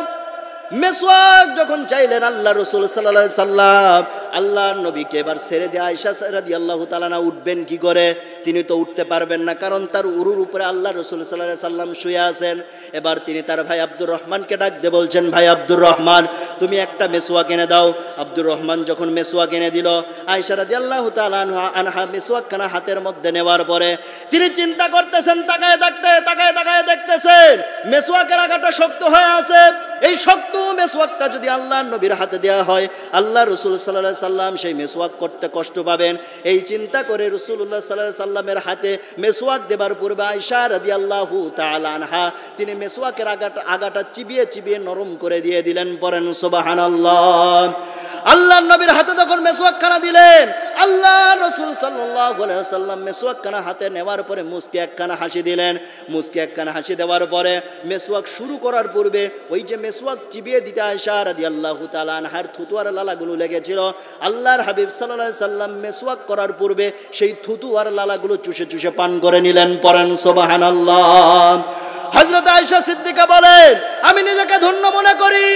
মেসওয়াক যখন চাইলেন আল্লাহ রাসূল সাল্লাল্লাহু আলাইহি সাল্লাম, আল্লাহর নবীকে এবার ছেড়ে দিয়ে আয়েশা রাদিয়াল্লাহু তাআলা না উঠবেন কি করে? তিনি তো উঠতে পারবেন না, কারণ তার উরুর উপরে আল্লাহ রাসূল সাল্লাল্লাহু আলাইহি সাল্লাম শুয়ে আছেন। এবার তিনি তার ভাই আব্দুর রহমানকে ডাক দিয়ে বলছেন, ভাই আব্দুর রহমান, তুমি একটা মেসওয়াক এনে দাও। আব্দুর রহমান যখন মেসওয়াক এনে দিল, আয়েশা রাদিয়াল্লাহু তাআলা আনহা মেসওয়াকখানা হাতের মধ্যে নেওয়ার পরে তিনি চিন্তা করতেছেন, তাকায় দেখতেছেন মেসওয়াকের আগাটা শক্ত হয়ে আছে। এই শক্ত মেসওয়াকটা যদি আল্লাহর নবীর হাতে দেওয়া হয়, আল্লাহ রাসূল সাল্লাল্লাহু আলাইহি সাল্লাম সেই মেসওয়াক করতে কষ্ট পাবেন। এই চিন্তা করে রাসূলুল্লাহ সাল্লাল্লাহু আলাইহি সাল্লামের হাতে মেসওয়াক দেবার পূর্বে আয়েশা রাদিয়াল্লাহু তাআলা আনহা তিনি মেসওয়াকের আগাটা চিবিয়ে নরম করে দিয়ে দিলেন। পড়েন সুবহানাল্লাহ। আল্লাহর নবীর হাতে যখন মেসওয়াকখানা দিলেন, আল্লাহ রাসূল সাল্লাল্লাহু আলাইহি ওয়াসাল্লাম মেসওয়াকখানা হাতে নেওয়ার পরে মুস্কি একখানা হাসি দিলেন। মুস্কি একখানা হাসি দেওয়ার পরে মেসওয়াক শুরু করার পূর্বে ওই যে মেসওয়াক চিবিয়ে দিতে আয়েশা রাদিয়াল্লাহু তাআলা আনহার থুতু আর লালাগুলো লেগেছিল, আল্লাহর হাবিব সাল্লাল্লাহু আলাইহি সাল্লাম মেসওয়াক করার পূর্বে সেই থুতু আর লালাগুলো চুষে পান করে নিলেন। পড়েন সুবহানাল্লাহ। হযরত আয়েশা সিদ্দিকা বলেন, আমি নিজেকে ধন্য মনে করি,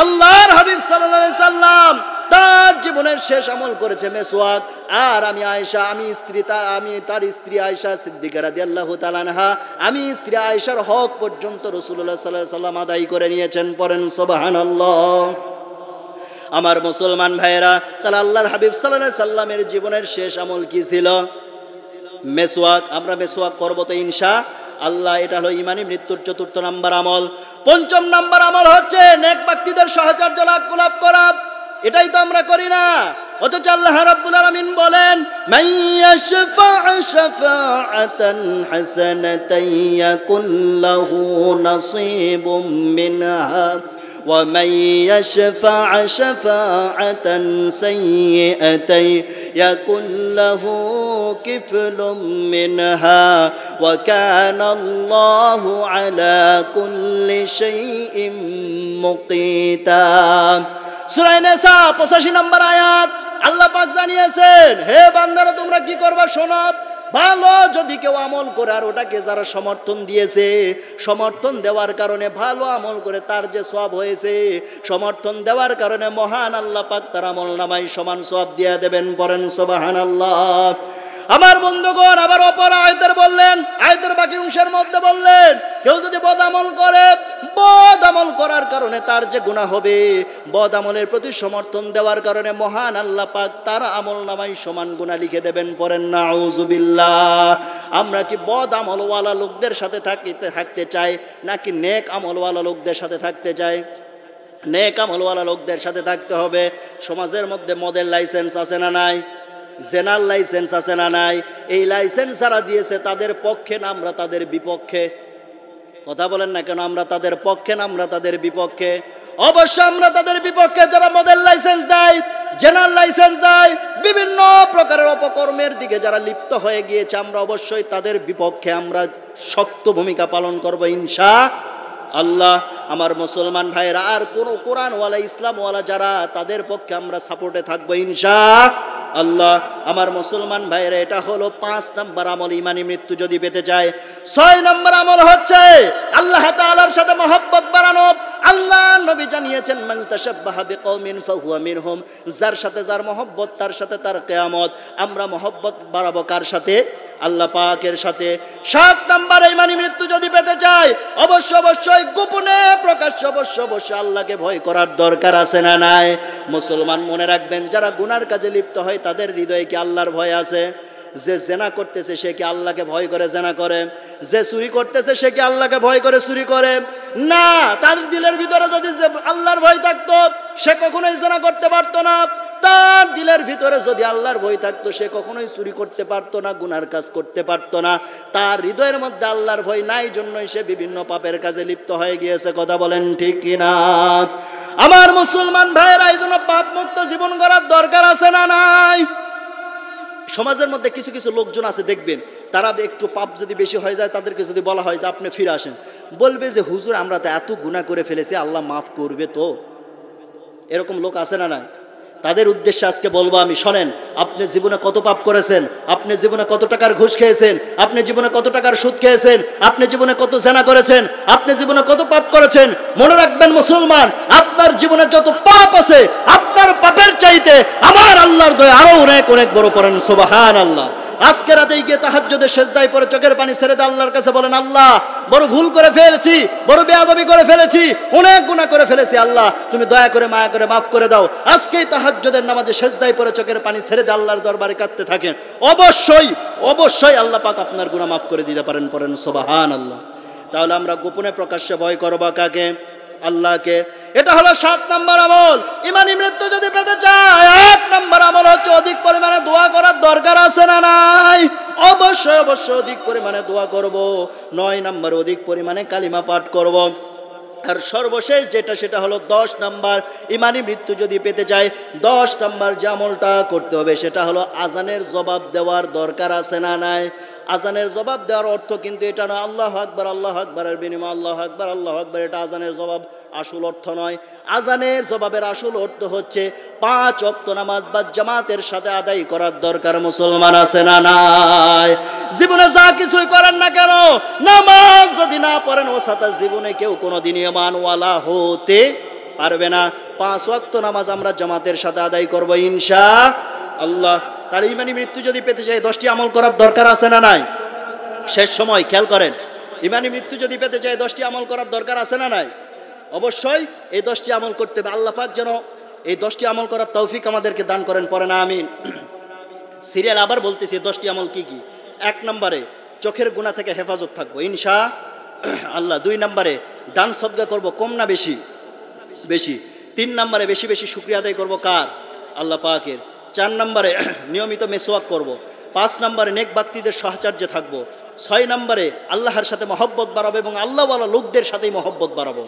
আল্লাহর হাবিব সাল্লাল্লাহু আলাইহি সাল্লাম তার জীবনের শেষ আমল করেছে মেসওয়াক, আর আমি আয়েশা, আমি তার স্ত্রী আয়েশা সিদ্দিকা রাদিয়াল্লাহু তাআলা আনহা, আমি স্ত্রী আয়েশার হক পর্যন্ত রাসূলুল্লাহ সাল্লাল্লাহু আলাইহি সাল্লাম আদায় করে নিয়েছেন। পড়েন সুবহানাল্লাহ। আমার মুসলমান ভাইয়েরা, তাহলে আল্লাহর হাবিব সাল্লাল্লাহু আলাইহি সাল্লামের জীবনের শেষ আমল কি ছিল? মেসওয়াক। আমরা মেসওয়াক করব তো ইনশাআল্লাহ। এটা হলো ইমানি মৃত্যুর ৪র্থ নাম্বার আমল। ৫ম নাম্বার আমল হচ্ছে নেক ব্যক্তিদের সাহায্য লাভ করা। এটাই তো আমরা করি না, অথচ আল্লাহ রাব্বুল আলামিন বলেন, মাইয়াশফা' শাফাআতান হাসানাতান ইয়াকুল লাহু নাসীবুম মিনহা ওয়া মাইয়াশফা' শাফাআতান সাইয়্যাতান ইয়াকুল লাহু কিফলুম মিনহা ওয়া কানা আল্লাহু আলা কুল্লি শাইইন মুকিতা। সূরা নিসা 85 নম্বর আয়াত আল্লাহ পাক জানিয়েছেন, হে বান্দারা তোমরা কি করবা শোনো, ভালো যদি কেউ আমল করে আর ওটাকে যারা সমর্থন দিয়েছে, সমর্থন দেওয়ার কারণে ভালো আমল করে তার যে সওয়াব হয়েছে, সমর্থন দেওয়ার কারণে মহান আল্লাহ পাক তার আমল নামায় সমান সওয়াব দিয়ে দেবেন। পড়েন সুবহানাল্লাহ। আমার বন্ধুগণ, আবার অপর আয়াতের বললেন, আয়াতের বাকি অংশের মধ্যে বললেন, কেউ যদি বদ আমল করে, বদ আমল করার কারণে তার যে গুনাহ হবে, বদ আমলের প্রতি সমর্থন দেওয়ার কারণে মহান আল্লাহ পাক তার আমল নামায় সমান গুনাহ লিখে দেবেন। পড়েন নাউযুবিল্লাহ। আমরা কি বদ আমলওয়ালা লোকদের সাথে থাকতে চাই, নাকি নেক আমলওয়ালা লোকদের সাথে থাকতে চাই? নেক আমলওয়ালা লোকদের সাথে থাকতে হবে। সমাজের মধ্যে মদের লাইসেন্স আছে না নাই? জেনার লাইসেন্স আছে না নাই? এই লাইসেন্স যারা দিয়েছে তাদের পক্ষে না আমরা তাদের বিপক্ষে? কথা বলেন না কেন? আমরা তাদের পক্ষে না আমরা তাদের বিপক্ষে? অবশ্য আমরা তাদের বিপক্ষে। যারা মদের লাইসেন্স দেয়, জেনার লাইসেন্স দেয়, বিভিন্ন প্রকারের অপকর্মের দিকে যারা লিপ্ত হয়ে গিয়েছে, আমরা অবশ্যই তাদের বিপক্ষে আমরা শক্ত ভূমিকা পালন করব ইনশাআল্লাহ। আমার মুসলমান ভাইরা, আর কোন কোরআনওয়ালা ইসলামওয়ালা যারা, তাদের পক্ষে আমরা সাপোর্টে থাকবো ইনশাআল্লাহ। আমার মুসলমান ভাইরা, এটা হলো ৫ নম্বর আমল ইমানি মৃত্যু যদি পেতে চায়। ৬ নম্বর আমল হচ্ছে আল্লাহ তাআলার সাথে মহব্বত বাড়ানো। আল্লাহ নবী জানিয়েছেন, মান তাশাব্বাহা বিকওমিন ফাহুয়া মিনহুম, যার সাথে যার মহব্বত তার সাথে তার কিয়ামত। আমরা মহব্বত বাড়াবো কার সাথে? আল্লাহ পাকের সাথে। ৭ নম্বর ইমানি মৃত্যু যদি পেতে চাই, অবশ্যই গোপনে প্রকাশ্য অবশ্যই আল্লাহকে ভয় করার দরকার আছে না নাই? মুসলমান মনে রাখবেন, যারা গুনার কাজে লিপ্ত হয় তাদের হৃদয়ে কি আল্লাহর ভয় আছে? যে জেনা করতেছে সে কি আল্লাহকে ভয় করে জেনা করে? যে চুরি করতেছে সে কি আল্লাহকে ভয় করে চুরি করে? না। তার দিলের ভিতরে যদি আল্লাহর ভয় থাকতো, সে কখনোই জেনা করতে পারতো না। তার দিলের ভিতরে যদি আল্লাহর ভয় থাকতো, সে কখনোই চুরি করতে পারতো না, গুনার কাজ করতে পারতো না। তার হৃদয়ের মধ্যে আল্লাহর ভয় নাই, জন্যই সে বিভিন্ন পাপের কাজে লিপ্ত হয়ে গিয়েছে। কথা বলেন ঠিক কিনা? আমার মুসলমান ভাইয়েরা, এই জন্য পাপ মুক্ত জীবন করার দরকার আছে না নাই? সমাজের মধ্যে কিছু কিছু লোকজন আছে, দেখবেন তারা একটু পাপ যদি বেশি হয়ে যায়, তাদেরকে যদি বলা হয় যে আপনি ফিরে আসেন, বলবে যে হুজুর আমরা তো এত গুনাহ করে ফেলেছি, আল্লাহ মাফ করবে তো। এরকম লোক আছে না নাই? তাদের উদ্দেশ্যে আজকে বলবো আমি, শোনেন, আপনি জীবনে কত পাপ করেছেন, আপনি জীবনে কত টাকার ঘুষ খেয়েছেন, আপনি জীবনে কত টাকার সুদ খেয়েছেন, আপনি জীবনে কত জেনা করেছেন, আপনি জীবনে কত পাপ করেছেন। মনে রাখবেন মুসলমান, আপনার জীবনে যত পাপ আছে, আপনার পাপের চাইতে আমার আল্লাহর দয়া আরো অনেক অনেক বড়। পড়েন সুবহানাল্লাহ। আজকে রাতে গিয়ে তাহাজ্জুদের সেজদায় পড়ে চোখের পানি ছেড়ে দিয়ে আল্লাহর কাছে বলেন, আল্লাহ বড় ভুল করে ফেলেছি, বড় বেয়াদবি করে ফেলেছি, অনেক গুনাহ করে ফেলেছি, আল্লাহ তুমি দয়া করে মায়া করে মাফ করে দাও। আজকেই তাহাজ্জুদের নামাজে সেজদায় পড়ে চোখের পানি ছেড়ে দিয়ে আল্লাহর দরবারে কাঁদতে থাকেন, অবশ্যই অবশ্যই আল্লাহ পাক আপনার গুনাহ মাফ করে দিতে পারেন। পড়েন সুবহানাল্লাহ। তাহলে আমরা গোপনে প্রকাশ্যে ভয় করব কাকে? আল্লাহকে। এটা হলো 7 নম্বর আমল। ইমানি মৃত্যু যদি পেতে চায়, 8 নম্বর আমল হচ্ছে অধিক পরিমাণে দোয়া করার দরকার আছে না নাই? অবশ্যই অবশ্যই অধিক পরিমাণে দোয়া করব। 9 নম্বর অধিক পরিমাণে কালিমা পাঠ করব। আর সর্বশেষ যেটা, সেটা হলো 10 নম্বর। ইমানি মৃত্যু যদি পেতে চায় 10 নম্বর যে আমলটা করতে হবে, সেটা হলো আজানের জবাব দেওয়ার দরকার আছে না নাই? আজানের জবাব দেওয়ার অর্থ কিন্তু এটা নয় আল্লাহু আকবার, আল্লাহু আকবারের বিনিময়ে আল্লাহু আকবার, আল্লাহু আকবার, এটা আজানের জবাব আসল অর্থ নয়। আজানের জবাবের আসল অর্থ হচ্ছে 5 ওয়াক্ত নামাজ বা জামাতের সাথে আদায় করার দরকার মুসলমান আছে না নাই? জীবনে যা কিছুই করেন না কেন, নামাজ যদি না পড়েন, ও সাথে জীবনে কেউ কোনোদিন ঈমানওয়ালা হতে পারবে না। 5 ওয়াক্ত নামাজ আমরা জামাতের সাথে আদায় করব ইনশাআল্লাহ। তাহলে ইমানি মৃত্যু যদি পেতে চাই 10টি আমল করার দরকার আছে না নাই? শেষ সময় খেয়াল করেন, ইমানি মৃত্যু যদি পেতে চাই 10টি আমল করার দরকার আছে না নাই? অবশ্যই এই 10টি আমল করতে হবে। আল্লাহ পাক যেন এই 10টি আমল করার তৌফিক আমাদেরকে দান করেন। পড়েন আমিন। সিরিয়াল আবার বলতেছি 10টি আমল কি কি। 1 নম্বরে চোখের গুনাহ থেকে হেফাজত থাকবো ইনশাআল্লাহ। 2 নম্বরে দান সদকা করব, কম না বেশি? বেশি। 3 নম্বরে বেশি বেশি শুকরিয়া আদায় করব কার? আল্লাহ পাকের। 4 নম্বরে নিয়মিত মেসওয়াক করব। 5 নম্বরে নেক ব্যক্তিদের সাহচর্যে থাকব। 6 নম্বরে আল্লাহর সাথে মহব্বত বাড়াবো এবং আল্লাহওয়ালা লোকদের সাথেই মহব্বত বাড়াবো।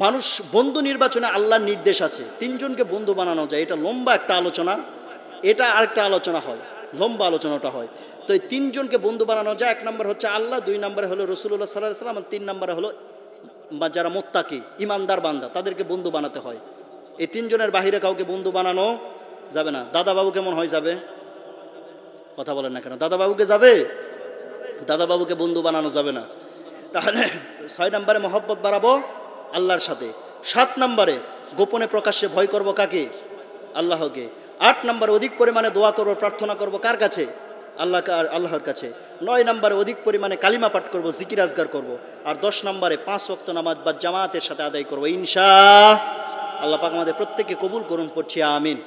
মানুষ বন্ধু নির্বাচনে আল্লাহর নির্দেশ আছে, 3 জনকে বন্ধু বানানো যায়। এটা লম্বা একটা আলোচনা, এটা আরেকটা আলোচনা হয়, লম্বা আলোচনাটা হয়। তো এই 3 জনকে বন্ধু বানানো যায়। 1 নম্বর হচ্ছে আল্লাহ, 2 নম্বরে হলো রাসূলুল্লাহ সাল্লাল্লাহু আলাইহি ওয়াসাল্লাম, 3 নম্বরে হলো যারা মুত্তাকি ইমানদার বান্দা, তাদেরকে বন্ধু বানাতে হয়। এই 3 জনের বাহিরে কাউকে বন্ধু বানানো যাবে না। দাদা বাবু কেমন হয় যাবে? কথা বলেন না কেন? দাদা বাবুকে যাবে? দাদা বাবুকে বন্ধু বানানো যাবে না। তাহলে 6 নম্বরে মহব্বত বাড়াবো আল্লাহর সাথে। 7 নম্বরে গোপনে প্রকাশ্যে ভয় করব কাকে? আল্লাহকে। 8 নম্বরে অধিক পরিমাণে দোয়া করব, প্রার্থনা করব কার কাছে? আল্লাহর কাছে। 9 নম্বরে অধিক পরিমাণে কালিমা পাঠ করব, জিকির আজগার করব। আর 10 নম্বরে 5 ওয়াক্ত নামাজ বা জামাতের সাথে আদায় করব ইনশাআল্লাহ। আল্লাহ পাক আমাদের প্রত্যেককে কবুল করুন। পড়ছি আমিন।